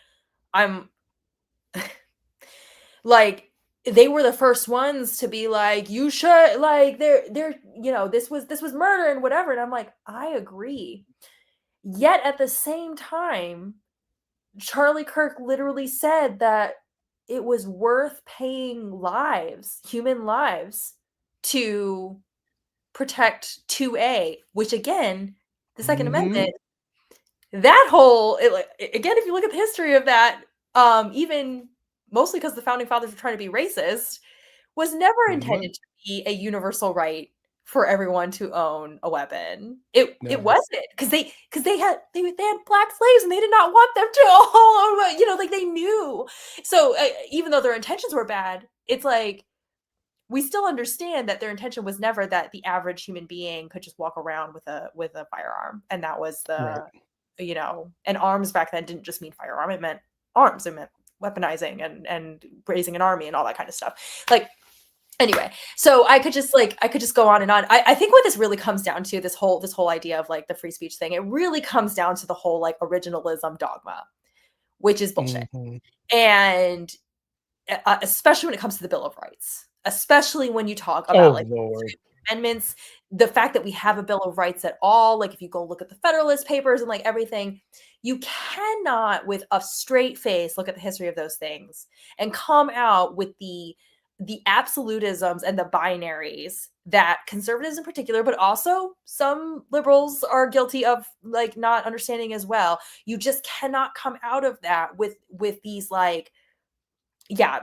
I'm like, they were the first ones to be like, you should, like, they're, you know, this was murder and whatever. And I'm like, I agree. Yet at the same time, Charlie Kirk literally said that it was worth paying human lives, to protect 2A, which again, the Second Amendment, that whole, again, if you look at the history of that, even mostly because the founding fathers were trying to be racist, was never intended to be a universal right for everyone to own a weapon. It wasn't, because they had black slaves and they did not want them to all, you know, like they knew. So even though their intentions were bad, it's like, we still understand that their intention was never that the average human being could just walk around with a firearm. And that was you know, and arms back then didn't just mean firearm. It meant arms. It meant weaponizing and raising an army and all that kind of stuff. Like, anyway, so I could just go on and on. I think what this really comes down to, this whole idea of like the free speech thing, it really comes down to the whole like originalism dogma, which is bullshit. And especially when it comes to the Bill of Rights, especially when you talk about amendments, the fact that we have a Bill of Rights at all, like if you go look at the Federalist Papers and like everything, you cannot with a straight face look at the history of those things and come out with the absolutisms and the binaries that conservatives in particular, but also some liberals are guilty of like not understanding as well. You just cannot come out of that with these like,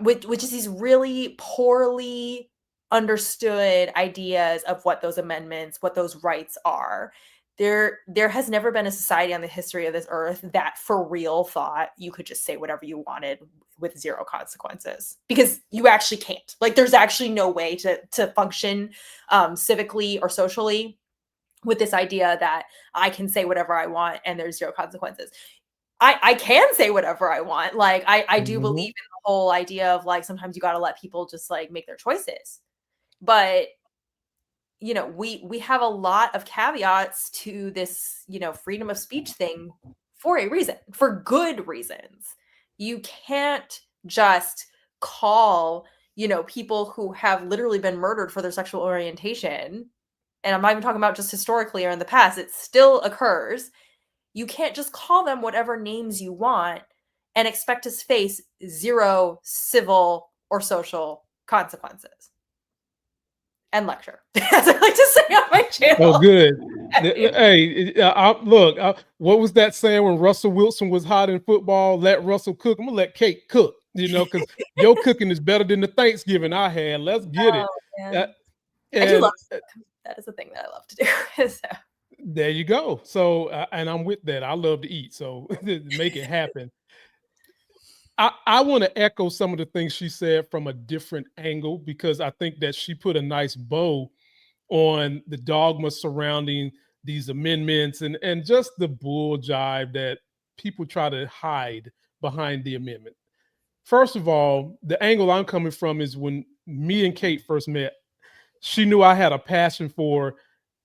which is these really poorly understood ideas of what those amendments, what those rights are. There has never been a society on the history of this earth that for real thought you could just say whatever you wanted with zero consequences, because you actually can't. Like, there's actually no way to function civically or socially with this idea that I can say whatever I want and there's zero consequences. I can say whatever I want. Like I do believe in the whole idea of like sometimes you got to let people just like make their choices. But you know, we have a lot of caveats to this, you know, freedom of speech thing for a reason, for good reasons. You can't just call, you know, people who have literally been murdered for their sexual orientation, and I'm not even talking about just historically or in the past, it still occurs. You can't just call them whatever names you want and expect to face zero civil or social consequences. And lecture, as I like to say on my channel. Oh, good. Hey, look, what was that saying when Russell Wilson was hot in football? Let Russell cook. I'm gonna let Kate cook, you know, because your cooking is better than the Thanksgiving I had. Let's get it. I do love to cook. That is a thing that I love to do. So. There you go. So, and I'm with that. I love to eat, so make it happen. I want to echo some of the things she said from a different angle, because I think that she put a nice bow on the dogma surrounding these amendments and just the bull jive that people try to hide behind the amendment. First of all, the angle I'm coming from is when me and Kate first met, she knew I had a passion for,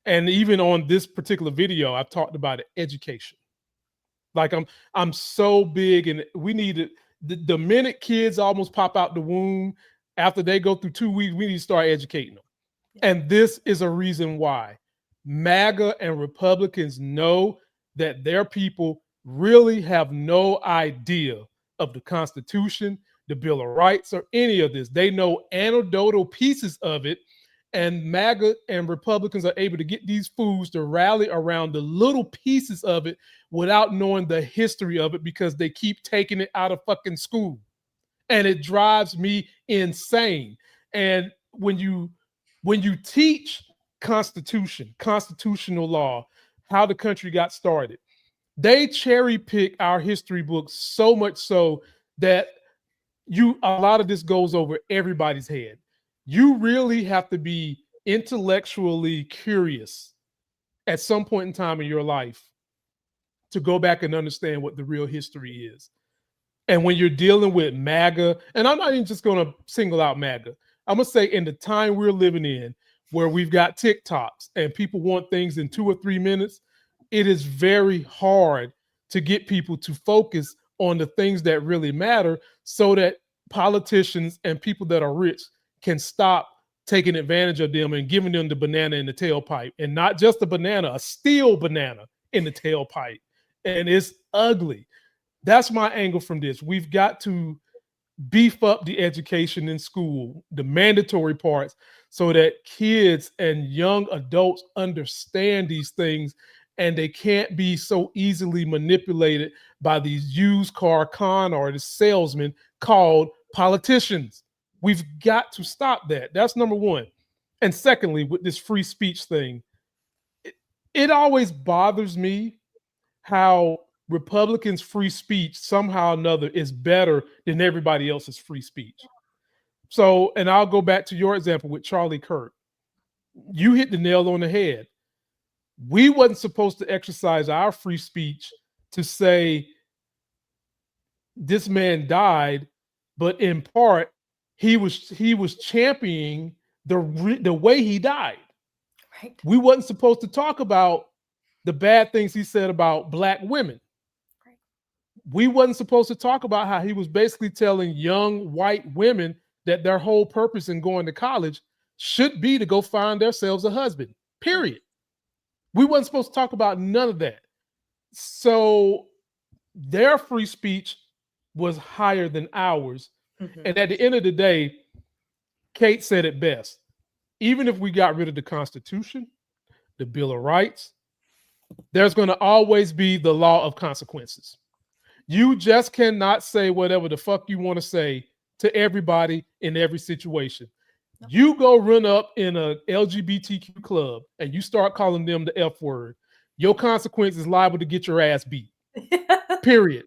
and even on this particular video, I've talked about it, education. Like I'm so big, and we need it. The minute kids almost pop out the womb, after they go through 2 weeks, we need to start educating them. And this is a reason why MAGA and Republicans know that their people really have no idea of the Constitution, the Bill of Rights, or any of this. They know anecdotal pieces of it, and MAGA and Republicans are able to get these fools to rally around the little pieces of it without knowing the history of it, because they keep taking it out of fucking school. And it drives me insane. And when you teach Constitution, constitutional law, how the country got started, they cherry pick our history books so much so that a lot of this goes over everybody's head. You really have to be intellectually curious at some point in time in your life to go back and understand what the real history is. And when you're dealing with MAGA, and I'm not even just going to single out MAGA, I'm going to say in the time we're living in, where we've got TikToks and people want things in 2 or 3 minutes, it is very hard to get people to focus on the things that really matter, so that politicians and people that are rich can stop taking advantage of them and giving them the banana in the tailpipe. And not just a banana, a steel banana in the tailpipe. And it's ugly. That's my angle from this. We've got to beef up the education in school, the mandatory parts, so that kids and young adults understand these things, and they can't be so easily manipulated by these used car con artist salesmen called politicians. We've got to stop that. That's number one. And secondly, with this free speech thing, it always bothers me how Republicans' free speech somehow or another is better than everybody else's free speech. So, and I'll go back to your example with Charlie Kirk. You hit the nail on the head. We wasn't supposed to exercise our free speech to say this man died, but in part he was championing the way he died. Right. We wasn't supposed to talk about the bad things he said about Black women. Right. We wasn't supposed to talk about how he was basically telling young white women that their whole purpose in going to college should be to go find themselves a husband, period. We wasn't supposed to talk about none of that. So their free speech was higher than ours. Mm-hmm. And at the end of the day, Kate said it best. Even if we got rid of the Constitution, the Bill of Rights, there's going to always be the law of consequences. You just cannot say whatever the fuck you want to say to everybody in every situation. No. You go run up in a LGBTQ club and you start calling them the F word, your consequence is liable to get your ass beat. Period.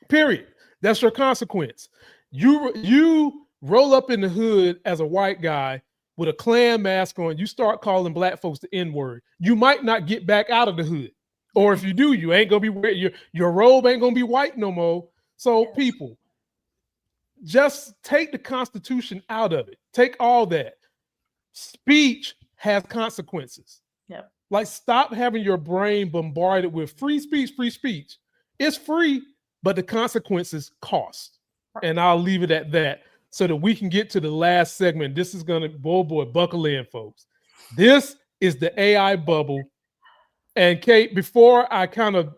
That's your consequence. You roll up in the hood as a white guy with a Klan mask on, you start calling black folks the N-word, you might not get back out of the hood. Or if you do, you ain't gonna be wearing your robe ain't gonna be white no more. So people, just take the Constitution out of it. Take all that. Speech has consequences. Yep. Like, stop having your brain bombarded with free speech, free speech. It's free, but the consequences cost. And I'll leave it at that so that we can get to the last segment. This is gonna, boy, buckle in, folks. This is the AI bubble. And Kate, before I kind of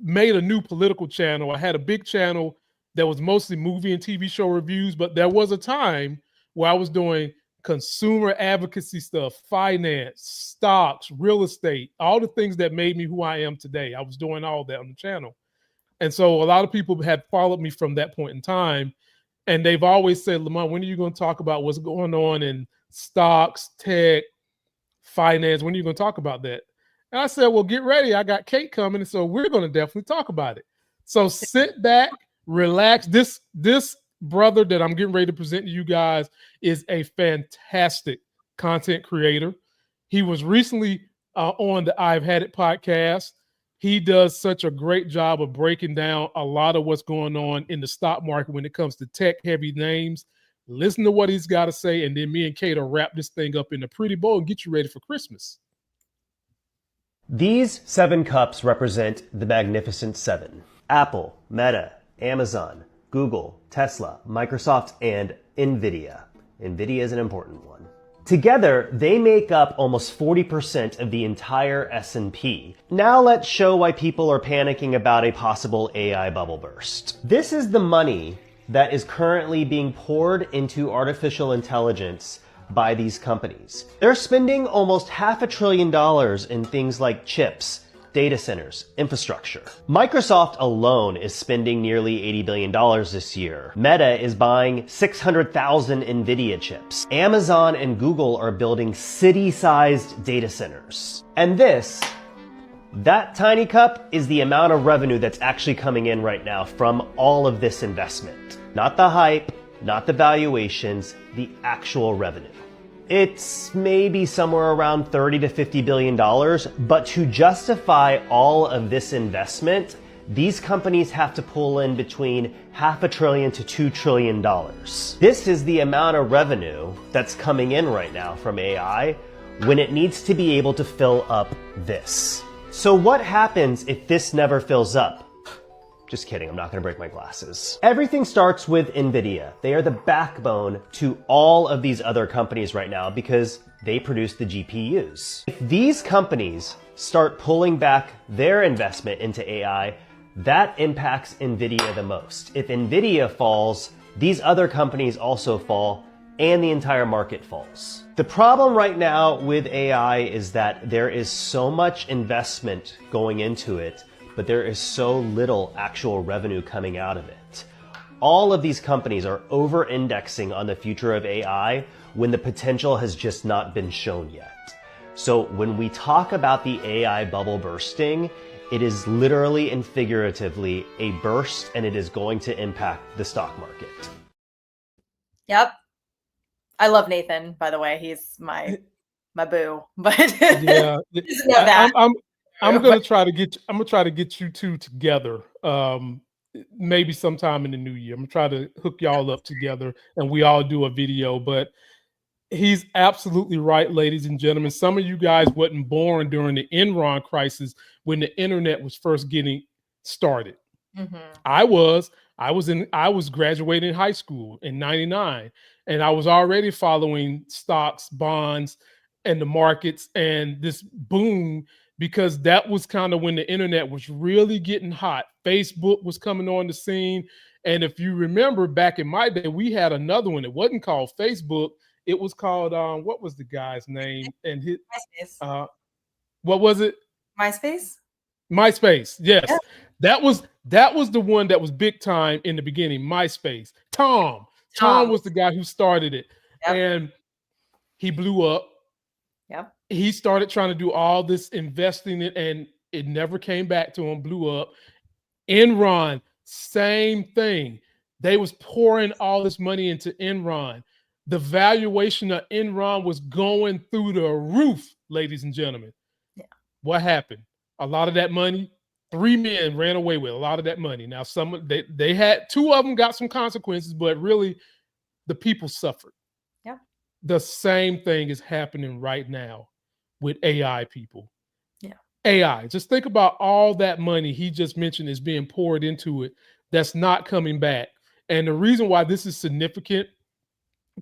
made a new political channel, I had a big channel that was mostly movie and TV show reviews, but there was a time where I was doing consumer advocacy stuff, finance, stocks, real estate, all the things that made me who I am today. I was doing all that on the channel. And so a lot of people had followed me from that point in time, and they've always said, Lamont, when are you going to talk about what's going on in stocks, tech, finance? When are you going to talk about that? And I said, well, get ready. I got Kate coming, and so we're going to definitely talk about it. So sit back, relax. This brother that I'm getting ready to present to you guys is a fantastic content creator. He was recently on the I've Had It podcast. He does such a great job of breaking down a lot of what's going on in the stock market when it comes to tech-heavy names. Listen to what he's got to say, and then me and Kate will wrap this thing up in a pretty bow and get you ready for Christmas. These 7 cups represent the Magnificent Seven: Apple, Meta, Amazon, Google, Tesla, Microsoft, and NVIDIA. NVIDIA is an important one. Together, they make up almost 40% of the entire S&P. Now let's show why people are panicking about a possible AI bubble burst. This is the money that is currently being poured into artificial intelligence by these companies. They're spending almost $500 billion in things like chips, data centers, infrastructure. Microsoft alone is spending nearly $80 billion this year. Meta is buying 600,000 NVIDIA chips. Amazon and Google are building city-sized data centers. And that tiny cup is the amount of revenue that's actually coming in right now from all of this investment. Not the hype, not the valuations, the actual revenue. It's maybe somewhere around $30 to $50 billion, but to justify all of this investment, these companies have to pull in between $500 billion to $2 trillion. This is the amount of revenue that's coming in right now from AI when it needs to be able to fill up this. So what happens if this never fills up? Just kidding, I'm not gonna break my glasses. Everything starts with NVIDIA. They are the backbone to all of these other companies right now because they produce the GPUs. If these companies start pulling back their investment into AI, that impacts NVIDIA the most. If NVIDIA falls, these other companies also fall, and the entire market falls. The problem right now with AI is that there is so much investment going into it, but there is so little actual revenue coming out of it. All of these companies are over-indexing on the future of AI when the potential has just not been shown yet. So when we talk about the AI bubble bursting, it is literally and figuratively a burst, and it is going to impact the stock market. Yep. I love Nathan, by the way. He's my boo. But yeah, just know that. I'm gonna try to get you two together. Maybe sometime in the new year. I'm gonna try to hook y'all up together and we all do a video. But he's absolutely right, ladies and gentlemen. Some of you guys wasn't born during the Enron crisis when the internet was first getting started. Mm-hmm. I was graduating high school in '99, and I was already following stocks, bonds, and the markets and this boom, because that was kind of when the internet was really getting hot. Facebook was coming on the scene. And if you remember back in my day, we had another one. It wasn't called Facebook. It was called, what was the guy's name? And his, what was it? MySpace? MySpace, yes. Yeah. That was the one that was big time in the beginning, MySpace. Tom was the guy who started it. Yep. And he blew up. Yep. He started trying to do all this investing in, and it never came back to him, blew up. Enron, same thing. They was pouring all this money into Enron. the valuation of Enron was going through the roof, ladies and gentlemen. Yeah. What happened? A lot of that money, 3 men ran away with a lot of that money. Now, they had 2 of them got some consequences, but really the people suffered. Yeah. The same thing is happening right now with AI people. Yeah. AI. Just think about all that money he just mentioned is being poured into it that's not coming back. And the reason why this is significant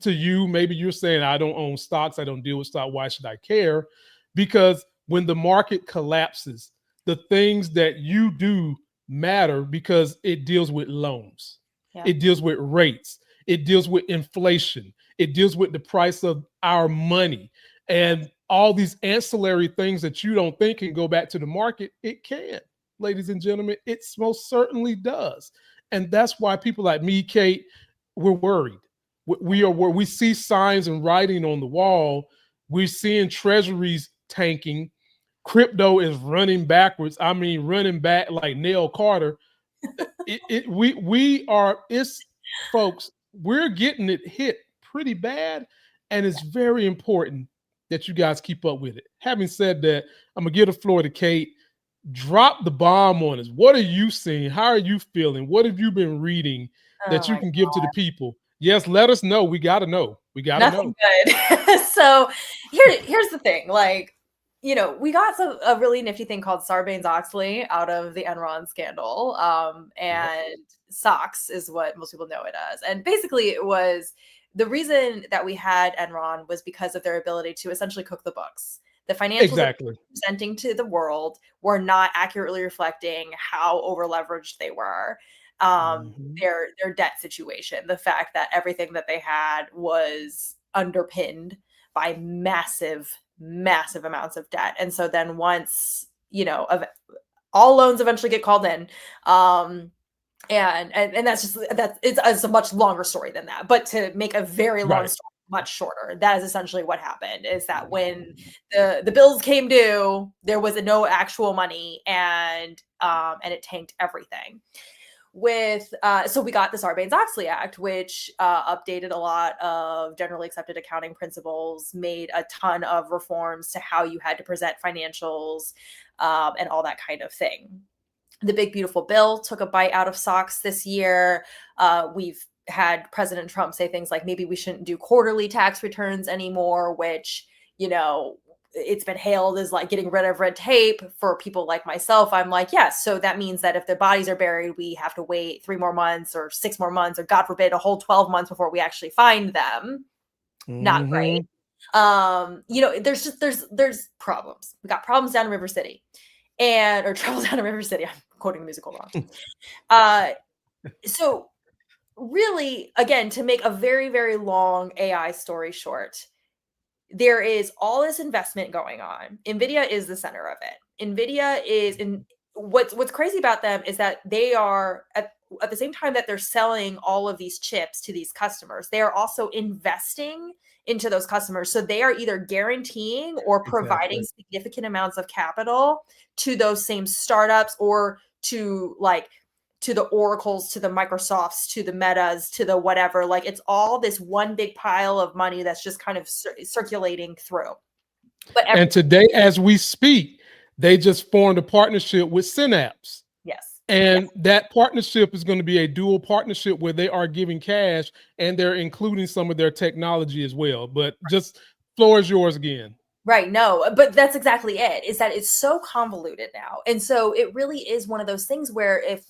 to you, maybe you're saying, I don't own stocks, I don't deal with stock, why should I care? Because when the market collapses, the things that you do matter because it deals with loans. Yeah. It deals with rates. It deals with inflation. It deals with the price of our money. And all these ancillary things that you don't think can go back to the market, it can, ladies and gentlemen. It most certainly does. And that's why people like me, Kate, we're worried. We see signs and writing on the wall. We're seeing treasuries tanking. Crypto is running backwards. I mean, running back like Neil Carter. Folks, we're getting it hit pretty bad. And it's very important that you guys keep up with it. Having said that, I'm going to give the floor to Kate. Drop the bomb on us. What are you seeing? How are you feeling? What have you been reading that you can give to the people? Yes, let us know. We got to know. We got to know. Good. So here's the thing. Like, you know, we got a really nifty thing called Sarbanes-Oxley out of the Enron scandal. And SOX is what most people know it as. And basically it was the reason that we had Enron was because of their ability to essentially cook the books. The financials that they were presenting to the world were not accurately reflecting how over leveraged they were. Their debt situation, the fact that everything that they had was underpinned by massive amounts of debt. And so then once, you know, all loans eventually get called in, and it's a much longer story than that. But to make a very long story much shorter, that is essentially what happened, is that when the bills came due, there was no actual money, and it tanked everything. So we got the Sarbanes-Oxley Act, which updated a lot of generally accepted accounting principles, made a ton of reforms to how you had to present financials, and all that kind of thing. The big beautiful bill took a bite out of SOX this year. We've had President Trump say things like maybe we shouldn't do quarterly tax returns anymore, which, you know, it's been hailed as like getting rid of red tape. For people like myself, I'm like, yes. So that means that if the bodies are buried, we have to wait 3 more months or 6 more months, or God forbid, a whole 12 months before we actually find them. Not great. You know, there's problems. We got problems down in River City, or trouble down in River City. I'm quoting the musical wrong. So really, again, to make a very, very long AI story short, there is all this investment going on. NVIDIA is the center of it. NVIDIA is what's crazy about them is that they are at the same time that they're selling all of these chips to these customers, they are also investing into those customers. So they are either guaranteeing or providing significant amounts of capital to those same startups, or to the Oracles, to the Microsofts, to the Metas, to the whatever. Like, it's all this one big pile of money that's just kind of circulating through. And today, as we speak, they just formed a partnership with Synapse. Yes. And that partnership is going to be a dual partnership where they are giving cash and they're including some of their technology as well. But just floor is yours again. Right. No, but that's exactly it, is that it's so convoluted now. And so it really is one of those things where if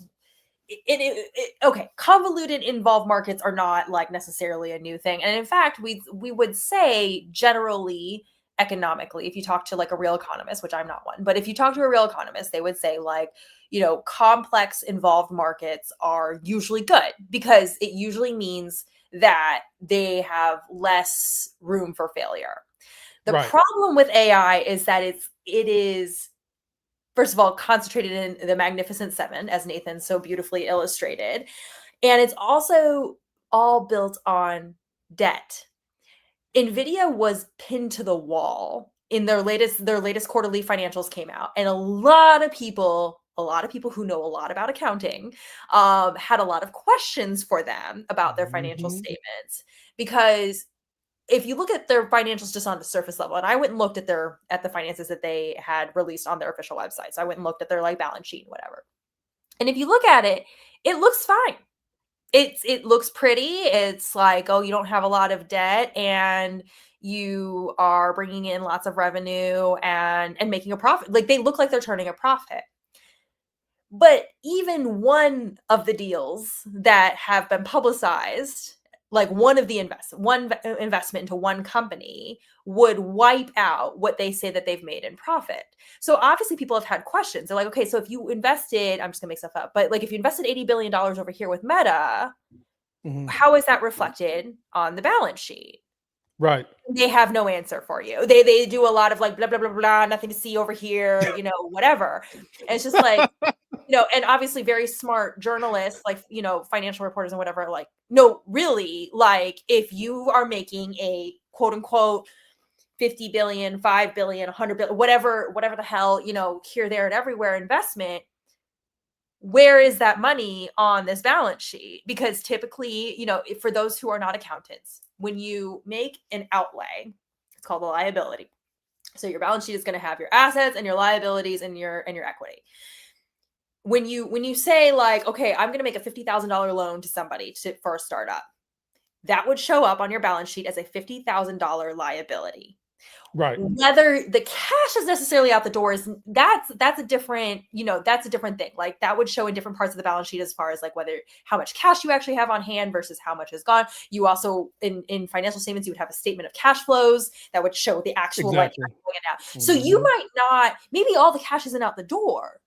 convoluted involved markets are not like necessarily a new thing. And in fact, we would say generally economically, if you talk to like a real economist, which I'm not one, but if you talk to a real economist, they would say like, you know, complex involved markets are usually good, because it usually means that they have less room for failure. The problem with AI is that it is, first of all, concentrated in the Magnificent Seven, as Nathan so beautifully illustrated. And it's also all built on debt. NVIDIA was pinned to the wall in their latest quarterly financials came out. And a lot of people who know a lot about accounting had a lot of questions for them about their financial statements, because if you look at their financials just on the surface level, and I went and looked at the finances that they had released on their official website. So I went and looked at their like balance sheet and whatever. And if you look at it, it looks fine. It looks pretty. It's like, oh, you don't have a lot of debt and you are bringing in lots of revenue and making a profit. Like they look like they're turning a profit. But even one of the deals that have been publicized, like one investment into one company would wipe out what they say that they've made in profit. So obviously people have had questions. They're like, okay, so if you invested, I'm just gonna make stuff up, but like if you invested $80 billion over here with Meta, how is that reflected on the balance sheet? Right. They have no answer for you. They do a lot of like blah, blah, blah, blah, nothing to see over here, you know, whatever. And it's just like, you know, and obviously very smart journalists, like, you know, financial reporters and whatever, like, no, really, like if you are making a quote unquote 50 billion, 5 billion, 100 billion, whatever the hell, you know, here, there, and everywhere investment, where is that money on this balance sheet? Because typically, you know, for those who are not accountants, when you make an outlay, it's called a liability. So your balance sheet is going to have your assets and your liabilities and your equity. When you say like, okay, I'm going to make a $50,000 loan to somebody for a startup, that would show up on your balance sheet as a $50,000 liability. Right. Whether the cash is necessarily out the door is that's a different, you know, that's a different thing. Like that would show in different parts of the balance sheet as far as like how much cash you actually have on hand versus how much is gone. You also in financial statements, you would have a statement of cash flows that would show the actual like going out. So you might not, maybe all the cash isn't out the door,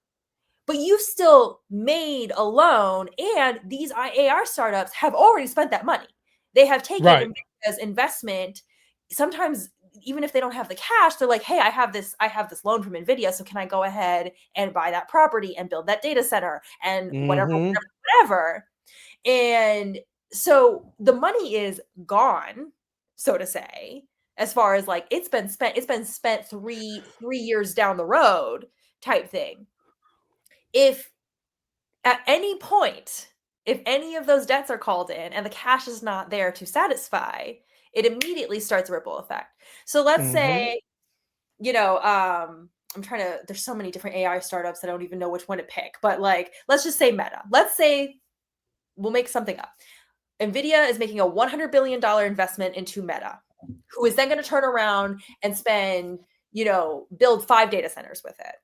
but you've still made a loan, and these AR startups have already spent that money. They have taken it as investment. Sometimes even if they don't have the cash, they're like, hey, I have this loan from NVIDIA. So can I go ahead and buy that property and build that data center and whatever. And so the money is gone, so to say, as far as like, it's been spent 3 years down the road type thing. If at any point, if any of those debts are called in and the cash is not there to satisfy, it immediately starts a ripple effect. So let's say, you know, there's so many different AI startups, I don't even know which one to pick, but like, let's just say Meta. Let's say we'll make something up. NVIDIA is making a $100 billion investment into Meta, who is then going to turn around and spend, you know, build 5 data centers with it.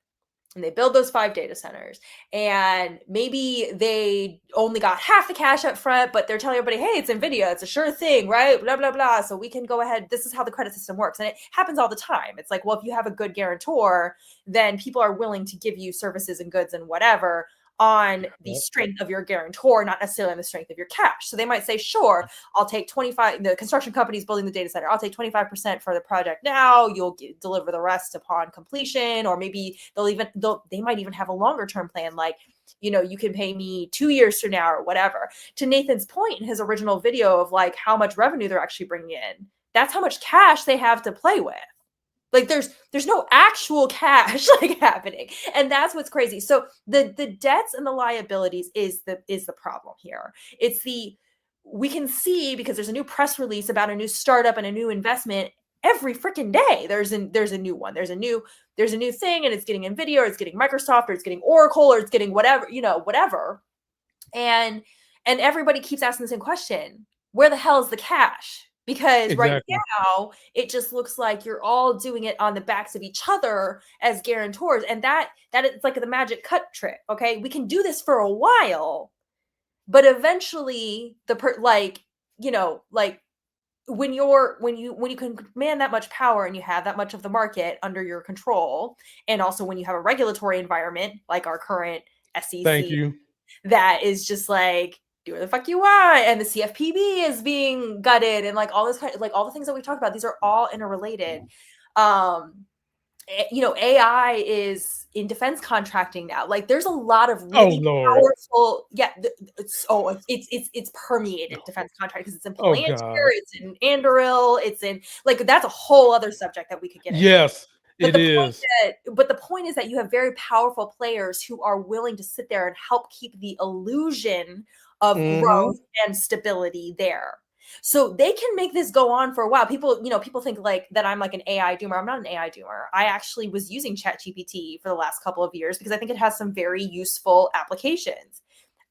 And they build those 5 data centers, and maybe they only got half the cash up front, but they're telling everybody, hey, it's NVIDIA, it's a sure thing, right? Blah, blah, blah. So we can go ahead. This is how the credit system works. And it happens all the time. It's like, well, if you have a good guarantor, then people are willing to give you services and goods and whatever on the strength of your guarantor, not necessarily on the strength of your cash. So they might say, sure, I'll take 25, the construction company's building the data center, I'll take 25% for the project now, you'll deliver the rest upon completion, or maybe they might even have a longer term plan, like, you know, you can pay me 2 years from now or whatever. To Nathan's point in his original video of like how much revenue they're actually bringing in, that's how much cash they have to play with. Like there's no actual cash like happening. And that's what's crazy. So the debts and the liabilities is the problem here. We can see, because there's a new press release about a new startup and a new investment every freaking day. There's a new one. There's a new thing, and it's getting NVIDIA, or it's getting Microsoft, or it's getting Oracle, or it's getting whatever, you know, whatever. And everybody keeps asking the same question. Where the hell is the cash? Because right now it just looks like you're all doing it on the backs of each other as guarantors, and that is like the magic cut trick. Okay, we can do this for a while, but eventually when you can command that much power and you have that much of the market under your control, and also when you have a regulatory environment like our current SEC, that is just like, do whatever the fuck you want, and the CFPB is being gutted, and like all this kind of, like all the things that we've talked about, these are all interrelated. You know, AI is in defense contracting now. Like there's a lot of really powerful, it's permeated defense contract, because it's in Palantir, it's in Anduril, it's in, like, that's a whole other subject that we could get into. Yes. But the point is that you have very powerful players who are willing to sit there and help keep the illusion of growth and stability there. So they can make this go on for a while. People think like that I'm like an AI doomer. I'm not an AI doomer. I actually was using ChatGPT for the last couple of years because I think it has some very useful applications.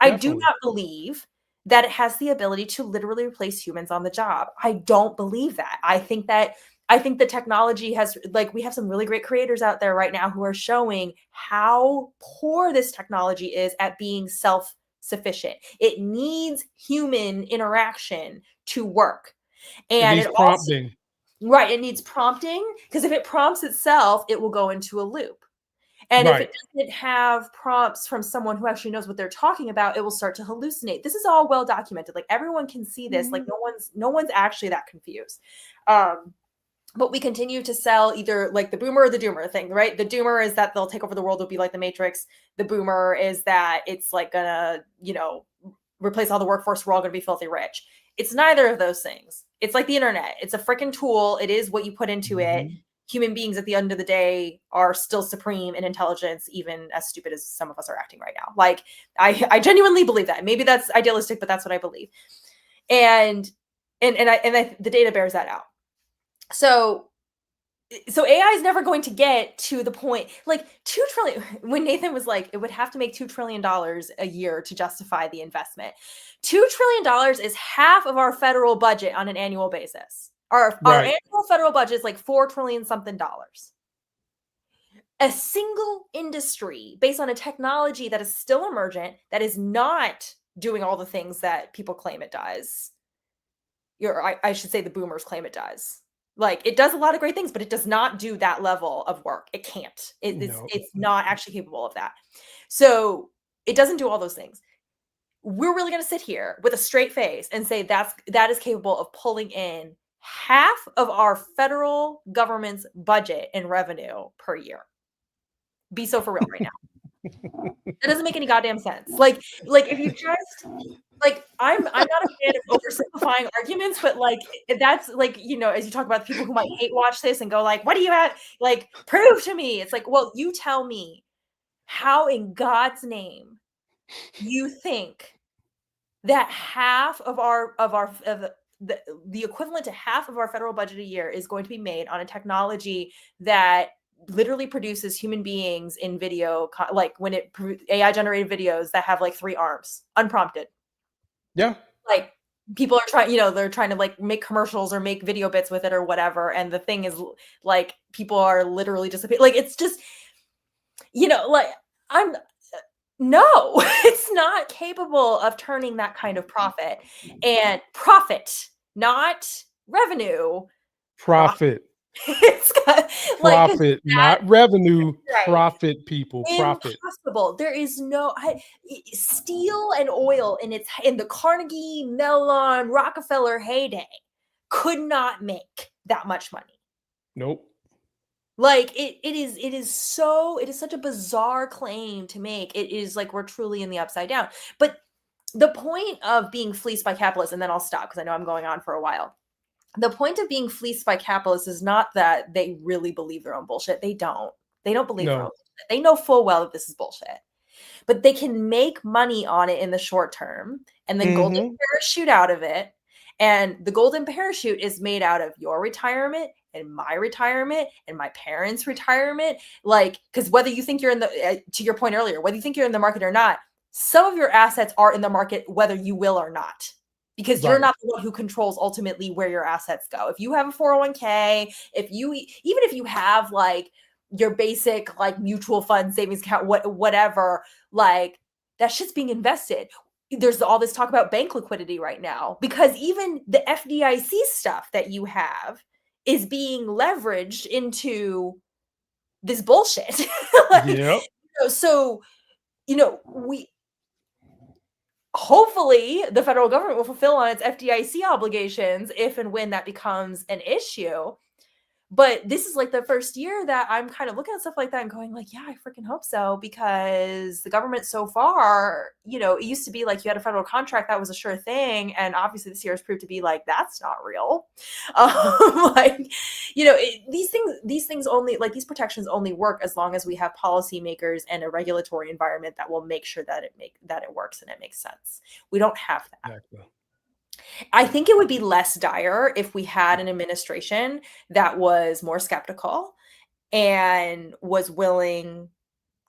Definitely. I do not believe that it has the ability to literally replace humans on the job. I don't believe that. I think the technology has, like, we have some really great creators out there right now who are showing how poor this technology is at being self-sufficient. It needs human interaction to work. And it needs prompting. Right. It needs prompting, because if it prompts itself, it will go into a loop. And if it doesn't have prompts from someone who actually knows what they're talking about, it will start to hallucinate. This is all well documented. Like, everyone can see this. Like, no one's actually that confused. But we continue to sell either like the boomer or the doomer thing, right? The doomer is that they'll take over the world. It'll be like the Matrix. The boomer is that it's like gonna, replace all the workforce. We're all gonna be filthy rich. It's neither of those things. It's like the internet. It's a freaking tool. It is what you put into it. Human beings at the end of the day are still supreme in intelligence, even as stupid as some of us are acting right now. Like, I genuinely believe that. Maybe that's idealistic, but that's what I believe. And the data bears that out. So AI is never going to get to the point, like 2 trillion, when Nathan was like, it would have to make $2 trillion a year to justify the investment. $2 trillion is half of our federal budget on an annual basis. Our annual federal budget is like $4 trillion something dollars. A single industry based on a technology that is still emergent, that is not doing all the things that people claim it does. I should say the boomers claim it does. Like, it does a lot of great things, but it does not do that level of work. It can't. It's not actually capable of that. So it doesn't do all those things. We're really going to sit here with a straight face and say that is capable of pulling in half of our federal government's budget and revenue per year. Be so for real right now. That doesn't make any goddamn sense. Like if you just, like, I'm not a fan of oversimplifying arguments, but like, that's like, as you talk about the people who might hate watch this and go like, what do you have? Like, prove to me. It's like, well, you tell me how in God's name you think that half of the equivalent to half of our federal budget a year is going to be made on a technology that literally produces human beings in video, like when it AI generated videos that have like 3 arms, unprompted. Yeah. Like, people are trying, they're trying to like make commercials or make video bits with it or whatever. And the thing is, like, people are literally disappearing. Like, it's just, like, no, it's not capable of turning that kind of profit. And profit, not revenue. Profit. It's got, profit, not revenue. Right. Profit, people. Profit. Impossible. There is no steel and oil in the Carnegie Mellon Rockefeller heyday could not make that much money. Nope. Like, it is such a bizarre claim to make. It is like we're truly in the upside down. But the point of being fleeced by capitalists, and then I'll stop because I know I'm going on for a while. The point of being fleeced by capitalists is not that they really believe their own bullshit. They don't believe their own bullshit. They know full well that this is bullshit. But they can make money on it in the short term and then golden parachute out of it. And the golden parachute is made out of your retirement and my retirement and my parents' retirement. Like, because whether you think you're in the, to your point earlier, whether you think you're in the market or not, some of your assets are in the market, whether you will or not. Because you're not the one who controls ultimately where your assets go. If you have a 401k, even if you have like your basic like mutual fund savings account, whatever, like that shit's being invested. There's all this talk about bank liquidity right now because even the FDIC stuff that you have is being leveraged into this bullshit. Like, so hopefully the federal government will fulfill on its FDIC obligations if and when that becomes an issue. But this is like the first year that I'm kind of looking at stuff like that and going like, yeah, I freaking hope so, because the government so far, it used to be like you had a federal contract that was a sure thing. And obviously this year has proved to be like, that's not real. These things only, like these protections only work as long as we have policymakers and a regulatory environment that will make sure that it works and it makes sense. We don't have that. Exactly. I think it would be less dire if we had an administration that was more skeptical and was willing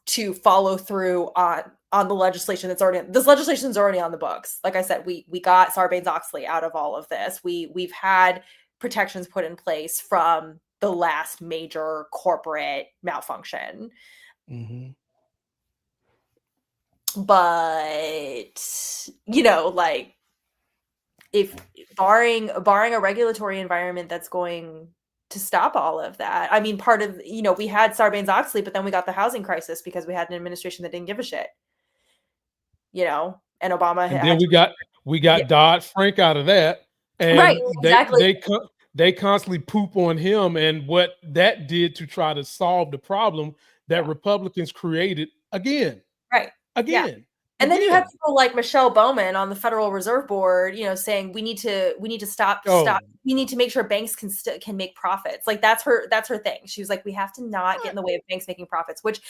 to follow through on the legislation that's already, this legislation is already on the books. Like I said, we got Sarbanes-Oxley out of all of this. We've had protections put in place from the last major corporate malfunction. Mm-hmm. But, you know, like, if barring a regulatory environment that's going to stop all of that. I mean, part of, you know, we had Sarbanes-Oxley, but then we got the housing crisis because we had an administration that didn't give a shit. You know, and Obama and then we got Dodd-Frank out of that, and right, exactly. they constantly poop on him and what that did to try to solve the problem that Republicans created again. Right. Again. Yeah. And then you have people like Michelle Bowman on the Federal Reserve Board, you know, saying we need to stop. We need to make sure banks can make profits. Like that's her thing. She was like, we have to not get in the way of banks making profits. Which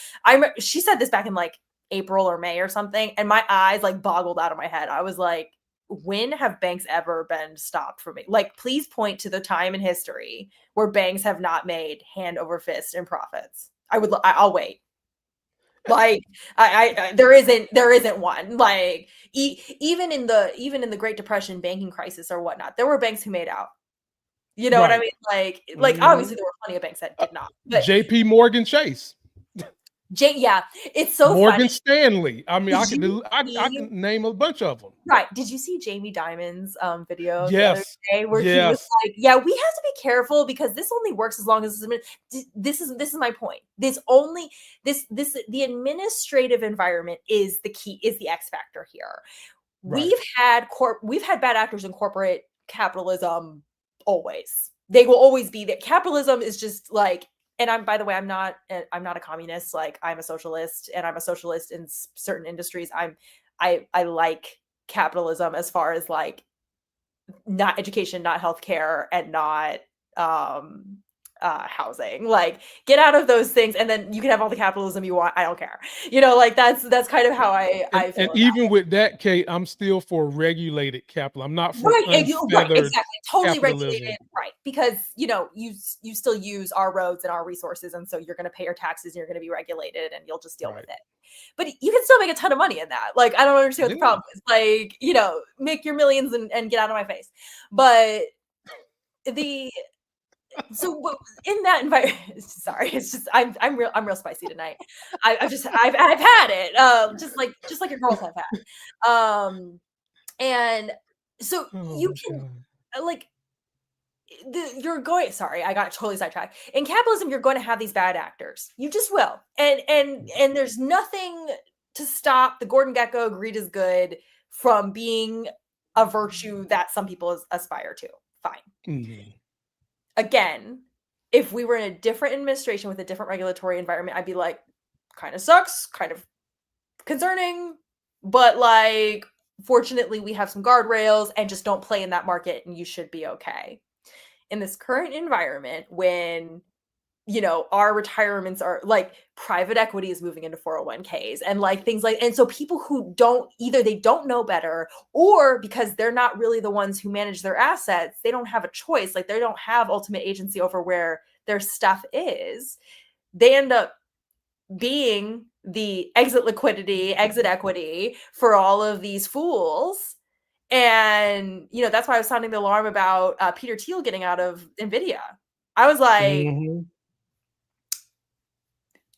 she said this back in like April or May or something, and my eyes like boggled out of my head. I was like, when have banks ever been stopped from it? Like, please point to the time in history where banks have not made hand over fist in profits. I'll wait. Like there isn't one. Like even in the Great Depression, banking crisis or whatnot, there were banks who made out. You know what I mean? Like obviously there were plenty of banks that did not. But J.P. Morgan Chase. It's so Morgan funny. Stanley. I mean, I can name a bunch of them. Right. Did you see Jamie Dimon's video the other day where he was like, yeah, we have to be careful because this only works as long as this is my point. The administrative environment is the key, is the X factor here. Right. We've had bad actors in corporate capitalism always. They will always be there. Capitalism is just like, and by the way, I'm not a communist. Like, I'm a socialist, and I'm a socialist in certain industries. I like capitalism as far as like not education, not healthcare, and not housing. Like, get out of those things, and then you can have all the capitalism you want. I don't care. You know, like that's kind of how I feel. And even with that, Kate, I'm still for regulated capital. I'm not for exactly, totally regulated, right? Because you know, you still use our roads and our resources, and so you're going to pay your taxes, and you're going to be regulated, and you'll just deal with it. But you can still make a ton of money in that. Like, I don't understand what the problem is. Like, you know, make your millions and get out of my face. But so in that environment, sorry, it's just I'm real spicy tonight. I've had it, just like your girls have had, and so you can like you're going. Sorry, I got totally sidetracked. In capitalism, you're going to have these bad actors. You just will, and there's nothing to stop the Gordon Gekko greed is good from being a virtue that some people aspire to. Fine. Mm-hmm. Again, if we were in a different administration with a different regulatory environment, I'd be like, kind of sucks, kind of concerning, but like, fortunately, we have some guardrails and just don't play in that market and you should be okay. In this current environment, when, you know, our retirements are like private equity is moving into 401ks and like things like, and so people who they don't know better, or because they're not really the ones who manage their assets, they don't have a choice. Like, they don't have ultimate agency over where their stuff is. They end up being the exit equity for all of these fools. And, you know, that's why I was sounding the alarm about Peter Thiel getting out of NVIDIA. I was like,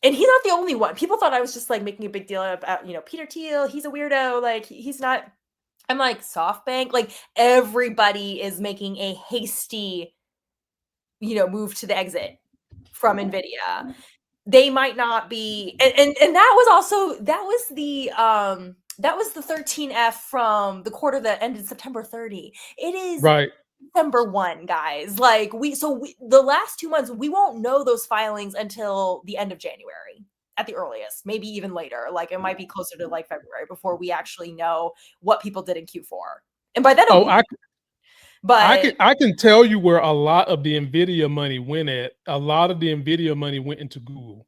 and he's not the only one. People thought I was just like making a big deal about, you know, Peter Thiel. He's a weirdo. Like, he's not. I'm like, SoftBank. Like, everybody is making a hasty, you know, move to the exit from NVIDIA. They might not be. And that was the 13F from the quarter that ended September 30. It is right. December 1, guys. Like, the last 2 months, we won't know those filings until the end of January at the earliest, maybe even later. Like, it might be closer to like February before we actually know what people did in Q4. And by then, I can tell you where a lot of the NVIDIA money went at. A lot of the NVIDIA money went into Google.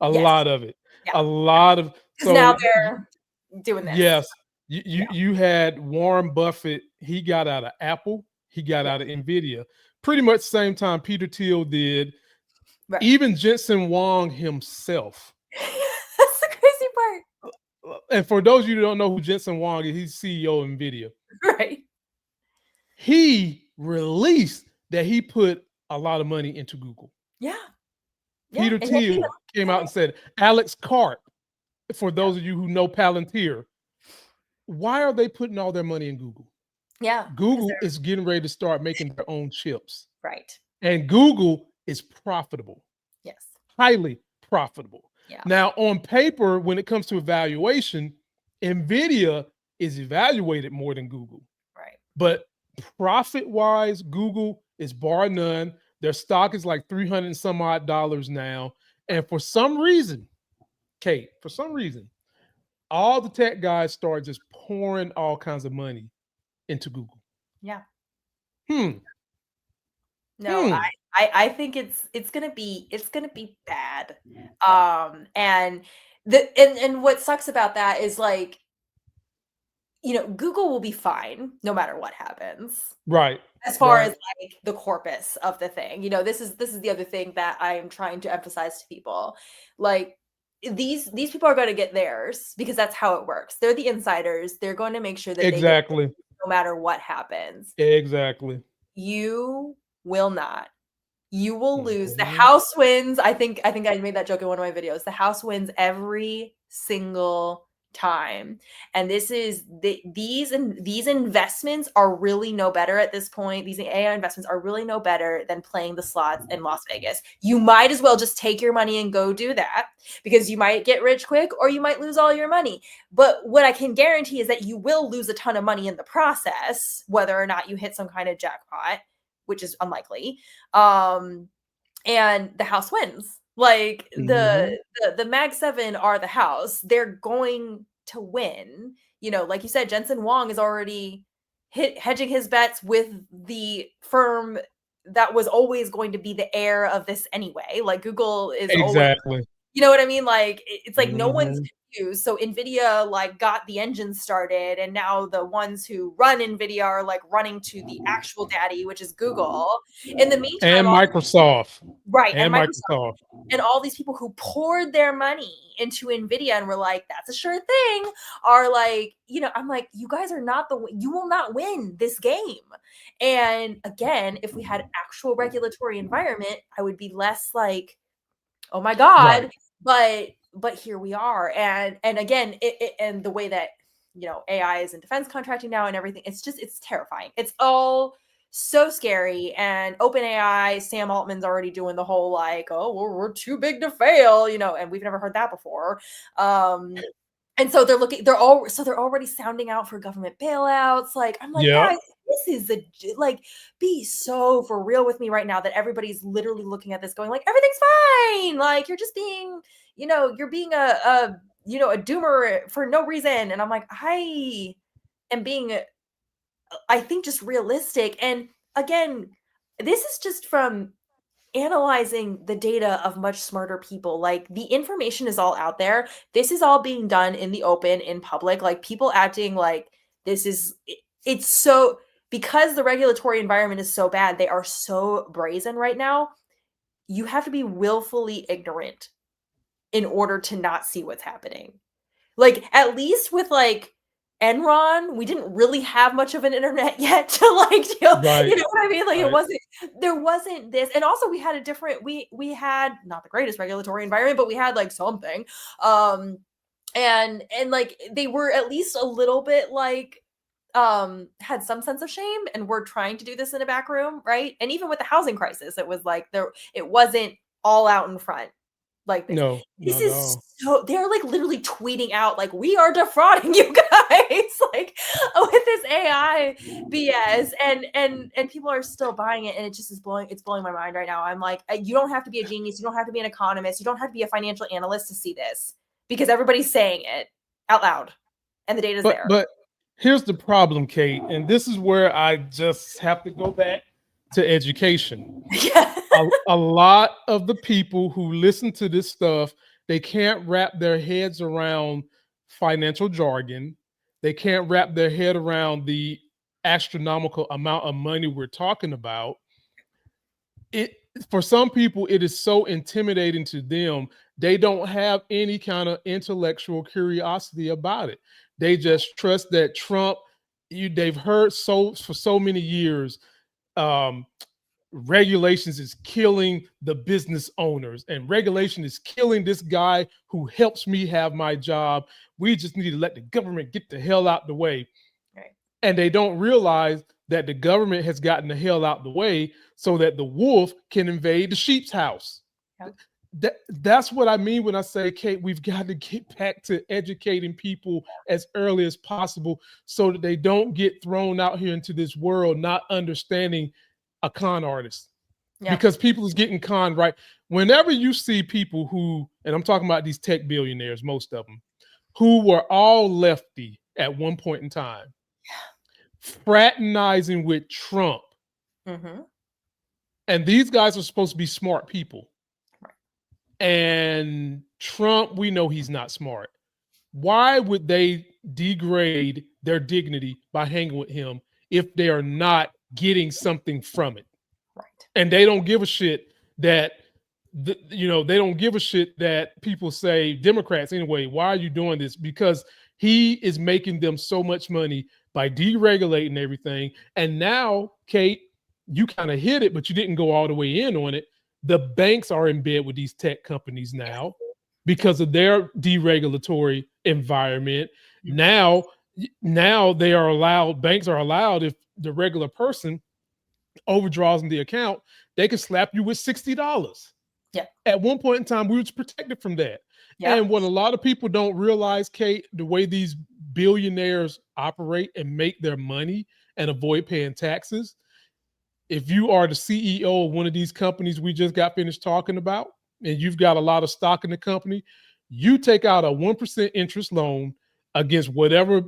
A lot of it. Yeah. A lot of. So now they're doing this. Yes. You had Warren Buffett. he got out of Apple, he got out of NVIDIA. Pretty much same time Peter Thiel did. Right. Even Jensen Huang himself. That's the crazy part. And for those of you who don't know who Jensen Huang is, he's CEO of NVIDIA. Right. He released that he put a lot of money into Google. Yeah. Peter Thiel came out and said, Alex Karp, for those of you who know Palantir, why are they putting all their money in Google? Yeah. Google is getting ready to start making their own chips. Right. And Google is profitable. Yes. Highly profitable. Yeah. Now, on paper, when it comes to evaluation, NVIDIA is evaluated more than Google. Right. But profit-wise, Google is bar none. Their stock is like $300 and some odd now. And for some reason, Kate, all the tech guys start just pouring all kinds of money into Google. Yeah. No, I think it's gonna be bad. And what sucks about that is like, Google will be fine no matter what happens. Right. As far as like the corpus of the thing. This is the other thing that I'm trying to emphasize to people. Like these people are going to get theirs because that's how it works. They're the insiders. They're going to make sure that they get no matter what happens. Exactly. You will not. You will lose. The house wins. I think I made that joke in one of my videos. The house wins every single time. And these investments are really no better at this point. These AI investments are really no better than playing the slots in Las Vegas. You might as well just take your money and go do that because you might get rich quick or you might lose all your money. But what I can guarantee is that you will lose a ton of money in the process, whether or not you hit some kind of jackpot, which is unlikely. And the house wins. Like the Mag 7 are the house. They're going to win. Like you said, Jensen Huang is already hedging his bets with the firm that was always going to be the heir of this anyway. Like Google is exactly. You know what I mean? Like it's like no one's confused. So NVIDIA like got the engine started, and now the ones who run NVIDIA are like running to the actual daddy, which is Google. In the meantime, and Microsoft, right? And Microsoft, and all these people who poured their money into NVIDIA and were like, "That's a sure thing," are like, I'm like, you guys are not you will not win this game. And again, if we had actual regulatory environment, I would be less like, oh my God. Right. But here we are. And again, and the way that, AI is in defense contracting now and everything, it's terrifying. It's all so scary. And OpenAI, Sam Altman's already doing the whole like, oh, we're too big to fail, and we've never heard that before. And so they're already sounding out for government bailouts. Like, I'm like, guys, this is be so for real with me right now that everybody's literally looking at this going like, everything's fine. Like, you're just being, you're being a doomer for no reason. And I'm like, I am being, I think, just realistic. And again, this is just from analyzing the data of much smarter people. Like, the information is all out there. This is all being done in the open, in public. Like, people acting like it's so, because the regulatory environment is so bad, they are so brazen right now. You have to be willfully ignorant in order to not see what's happening. Like, at least with like Enron, we didn't really have much of an internet yet to like, you know what I mean? Like, there wasn't this. And also we had a different, we had not the greatest regulatory environment, but we had like something. And like, they were at least a little bit like, had some sense of shame, and we're trying to do this in a back room, right? And even with the housing crisis, it was like it wasn't all out in front. Like, this is so, they're like literally tweeting out like, we are defrauding you guys, like, with this AI BS, and people are still buying it, and it just is blowing my mind right now. I'm like, you don't have to be a genius, you don't have to be an economist, you don't have to be a financial analyst to see this, because everybody's saying it out loud, and the data's there. But here's the problem, Kate, and this is where I just have to go back to education. A lot of the people who listen to this stuff, they can't wrap their heads around financial jargon. They can't wrap their head around the astronomical amount of money we're talking about, for some people, it is so intimidating to them. They don't have any kind of intellectual curiosity about it. They just trust that Trump, they've heard for so many years, regulations is killing the business owners, and regulation is killing this guy who helps me have my job. We just need to let the government get the hell out the way. Right. And they don't realize that the government has gotten the hell out the way so that the wolf can invade the sheep's house. Yep. That's what I mean when I say, Kate, we've got to get back to educating people as early as possible so that they don't get thrown out here into this world not understanding a con artist. Yeah. Because people is getting conned, right? Whenever you see people who, and I'm talking about these tech billionaires, most of them, who were all lefty at one point in time, fraternizing with Trump. Mm-hmm. And these guys are supposed to be smart people. Right. And Trump, we know he's not smart. Why would they degrade their dignity by hanging with him if they are not getting something from it? Right. And they don't give a shit that, they don't give a shit that people say, Democrats anyway, why are you doing this? Because he is making them so much money by deregulating everything. And now, Kate, you kind of hit it, but you didn't go all the way in on it. The banks are in bed with these tech companies now because of their deregulatory environment. Now they are allowed, banks are allowed, if the regular person overdraws in the account, they can slap you with $60. Yeah. At one point in time, we was protected from that. Yeah. And what a lot of people don't realize, Kate, the way these billionaires operate and make their money and avoid paying taxes. If you are the CEO of one of these companies we just got finished talking about, and you've got a lot of stock in the company, you take out a 1% interest loan against whatever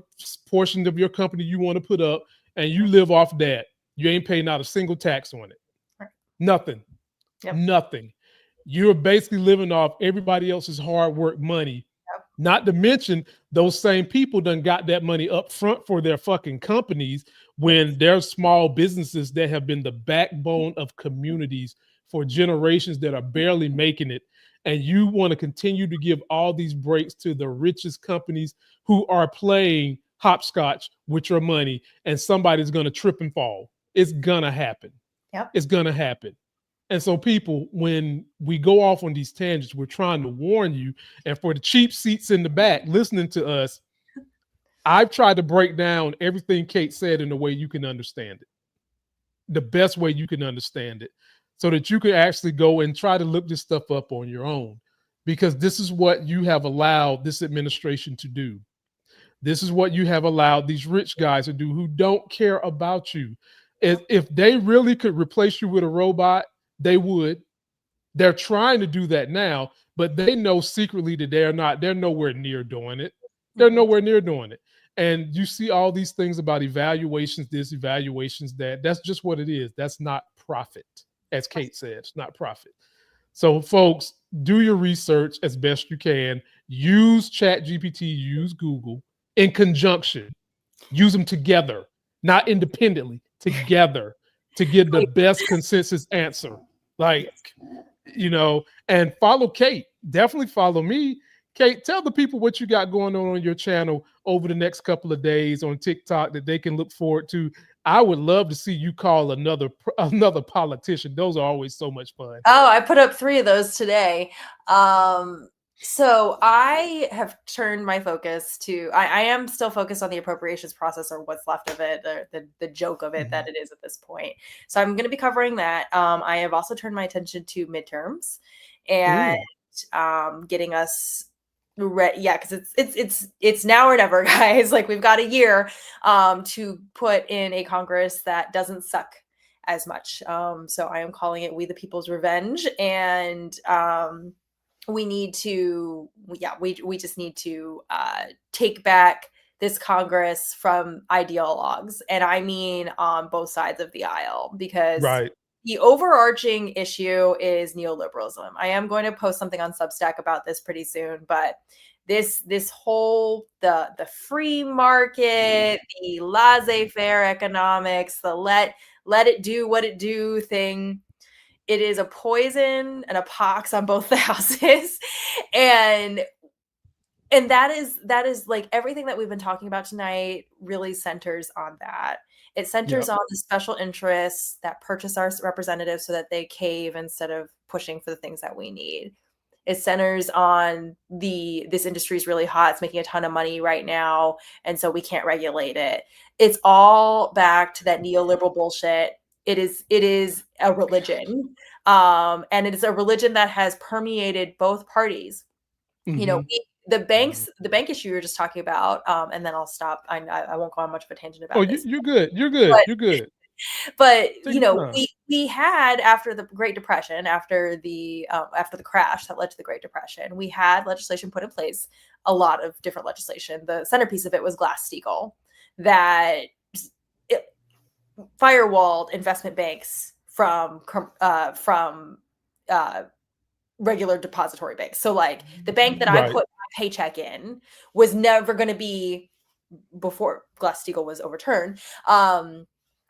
portion of your company you want to put up, and you live off that. You ain't paying out a single tax on it. Right. Nothing. Yep. Nothing. You're basically living off everybody else's hard work money. Yep. Not to mention those same people done got that money up front for their fucking companies when they're small businesses that have been the backbone of communities for generations that are barely making it. And you want to continue to give all these breaks to the richest companies who are playing hopscotch with your money, and somebody's going to trip and fall. It's going to happen. Yep. It's going to happen. And so people, when we go off on these tangents, we're trying to warn you. And for the cheap seats in the back listening to us, I've tried to break down everything Kate said in a way you can understand it. The best way you can understand it, so that you can actually go and try to look this stuff up on your own. Because this is what you have allowed this administration to do. This is what you have allowed these rich guys to do who don't care about you. If they really could replace you with a robot, they would. They're trying to do that now, but they know secretly that they're nowhere near doing it. They're nowhere near doing it. And you see all these things about evaluations, this, evaluations that. That's just what it is. That's not profit, as Kate said. It's not profit. So, folks, do your research as best you can. Use ChatGPT, use Google in conjunction. Use them together, not independently, together to get the best consensus answer. And follow Kate. Definitely follow me. Kate, tell the people what you got going on your channel over the next couple of days on TikTok that they can look forward to. I would love to see you call another politician. Those are always so much fun. Oh, I put up 3 of those today. So I have turned my focus to, I am still focused on the appropriations process, or what's left of it, the joke of it that it is at this point. So I'm going to be covering that. I have also turned my attention to midterms and getting us ready. Yeah, because it's now or never, guys. Like, we've got a year to put in a Congress that doesn't suck as much. So I am calling it We the People's Revenge, and we need to, we just need to take back this Congress from ideologues. And I mean on both sides of the aisle, because the overarching issue is neoliberalism. I am going to post something on Substack about this pretty soon, but this whole the free market, the laissez-faire economics, the let it do what it do thing. It is a poison and a pox on both the houses. And that is like everything that we've been talking about tonight really centers on that. It centers on the special interests that purchase our representatives so that they cave instead of pushing for the things that we need. It centers on this industry is really hot. It's making a ton of money right now. And so we can't regulate it. It's all back to that neoliberal bullshit. It is a religion. And it is a religion that has permeated both parties. You know, the bank issue you're just talking about, and then I'll stop. I won't go on much of a tangent about this. You're good. You're good. But you know, we had after the Great Depression, after the crash that led to the Great Depression, we had legislation put in place, a lot of different legislation. The centerpiece of it was Glass-Steagall, that firewalled investment banks from regular depository banks. So like the bank that I put my paycheck in was never going to be, before Glass-Steagall was overturned.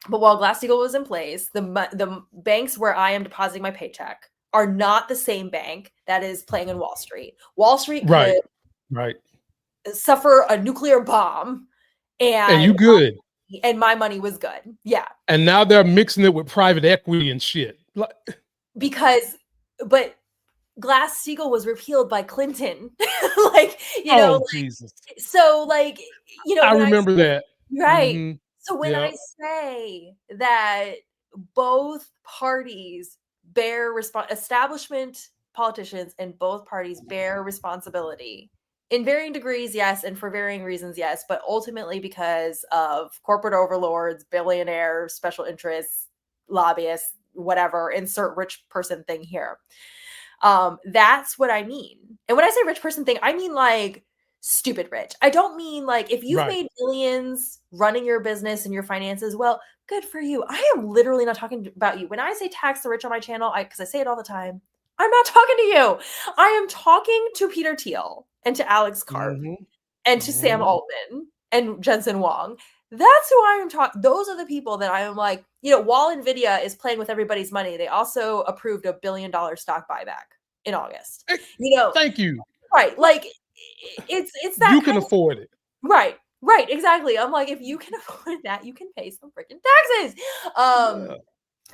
But while Glass-Steagall was in place, the banks where I am depositing my paycheck are not the same bank that is playing in Wall Street. Wall Street could suffer a nuclear bomb, and you good. And my money was good. Yeah. And now they're mixing it with private equity and shit. But Glass-Steagall was repealed by Clinton. Like, you know, Jesus. So like, you know, I remember that. Right. Mm-hmm. So when I say that both parties bear establishment politicians in both parties bear responsibility in varying degrees, yes, and for varying reasons, yes, but ultimately because of corporate overlords, billionaires, special interests, lobbyists, whatever, insert rich person thing here. That's what I mean. And when I say rich person thing, I mean like stupid rich. I don't mean like if you've made millions running your business and your finances, well, good for you. I am literally not talking about you. When I say tax the rich on my channel, because I say it all the time, I'm not talking to you. I am talking to Peter Thiel and to Alex Karp and to Sam Altman and Jensen Huang. That's who I am talking. Those are the people that I am like, you know, while NVIDIA is playing with everybody's money, they also approved $1 billion stock buyback in August. You know, thank you. Right. Like it's that you can afford it. Right. Exactly. I'm like, if you can afford that, you can pay some freaking taxes.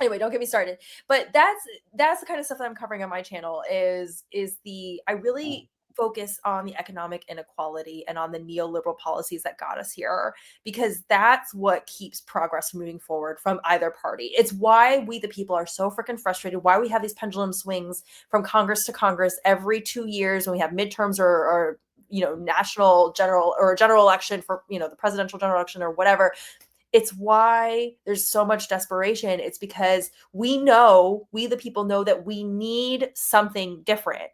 Anyway, don't get me started. But that's the kind of stuff that I'm covering on my channel is I really focus on the economic inequality and on the neoliberal policies that got us here, because that's what keeps progress moving forward from either party. It's why we, the people, are so freaking frustrated, why we have these pendulum swings from Congress to Congress every 2 years when we have midterms or you know, national general or general election for, you know, the presidential general election or whatever. It's why there's so much desperation. It's because we the people know that we need something different,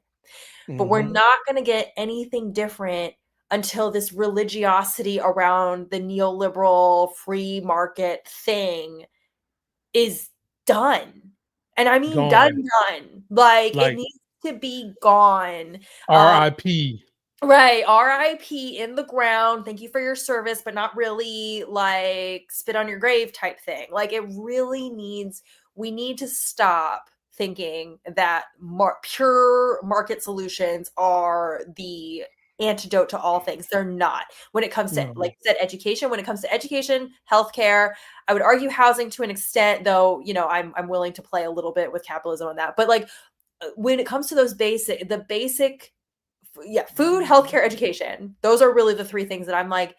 but we're not going to get anything different until this religiosity around the neoliberal free market thing is done. And I mean, done. Like it needs to be gone. R.I.P. Right. RIP in the ground. Thank you for your service, but not really like spit on your grave type thing. Like it really we need to stop thinking that pure market solutions are the antidote to all things. They're not. When it comes to, like you said, education, when it comes to education, healthcare, I would argue housing to an extent, though, you know, I'm willing to play a little bit with capitalism on that. But like when it comes to those basic food, healthcare, education, those are really the three things that I'm like,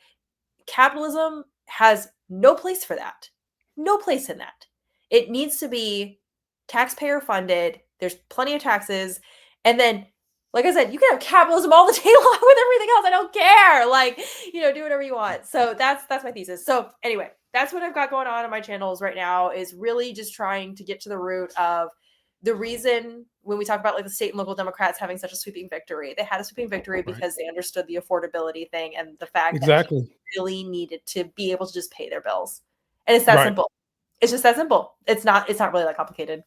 capitalism has no place for that. No place in that. It needs to be taxpayer funded. There's plenty of taxes. And then, like I said, you can have capitalism all the day long with everything else. I don't care. Like, you know, do whatever you want. So that's my thesis. So anyway, that's what I've got going on my channels right now, is really just trying to get to the root of the reason when we talk about like the state and local Democrats having such a sweeping victory. They had a sweeping victory because they understood the affordability thing and the fact that they really needed to be able to just pay their bills. And it's that simple. It's just that simple. It's not really that complicated.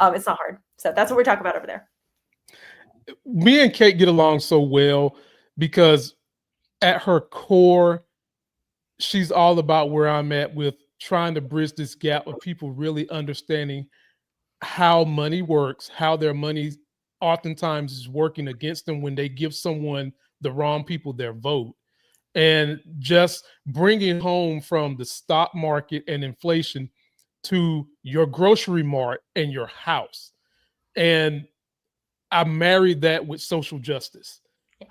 It's not hard. So that's what we're talking about over there. Me and Kate get along so well because at her core, she's all about where I'm at with trying to bridge this gap of people really understanding how money works, how their money oftentimes is working against them when they give someone, the wrong people, their vote. And just bringing home from the stock market and inflation to your grocery mart and your house. And I married that with social justice.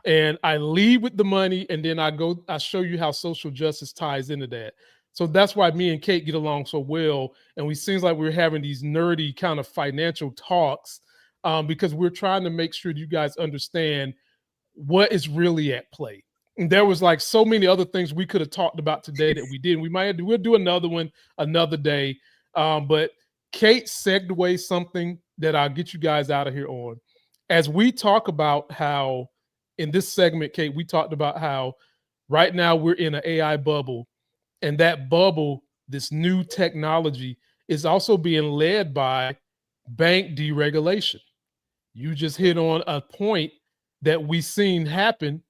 And I lead with the money, and then I show you how social justice ties into that. So that's why me and Kate get along so well. And we seems like we're having these nerdy kind of financial talks because we're trying to make sure you guys understand what is really at play. And there was like so many other things we could have talked about today that we didn't. We'll do another one another day. But Kate segued something that I'll get you guys out of here on. As we talk about how in this segment, Kate, we talked about how right now we're in an AI bubble, and that bubble, this new technology, is also being led by bank deregulation. You just hit on a point that we seen happen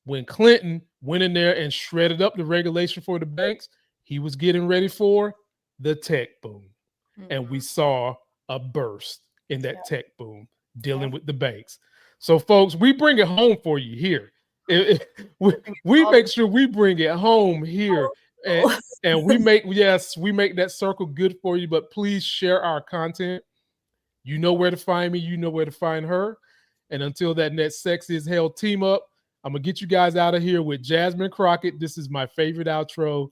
when Clinton went in there and shredded up the regulation for the banks. He was getting ready for the tech boom. And we saw a burst in that tech boom dealing with the banks. So folks, we bring it home for you here. We make sure we bring it home here. And we make that circle good for you, but please share our content. You know where to find me. You know where to find her. And until that next Sex is Hell team up, I'm going to get you guys out of here with Jasmine Crockett. This is my favorite outro.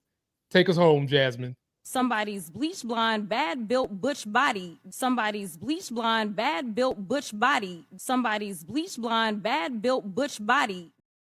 Take us home, Jasmine. Somebody's bleach blonde, bad built butch body. Somebody's bleach blonde, bad built butch body. Somebody's bleach blonde, bad built butch body.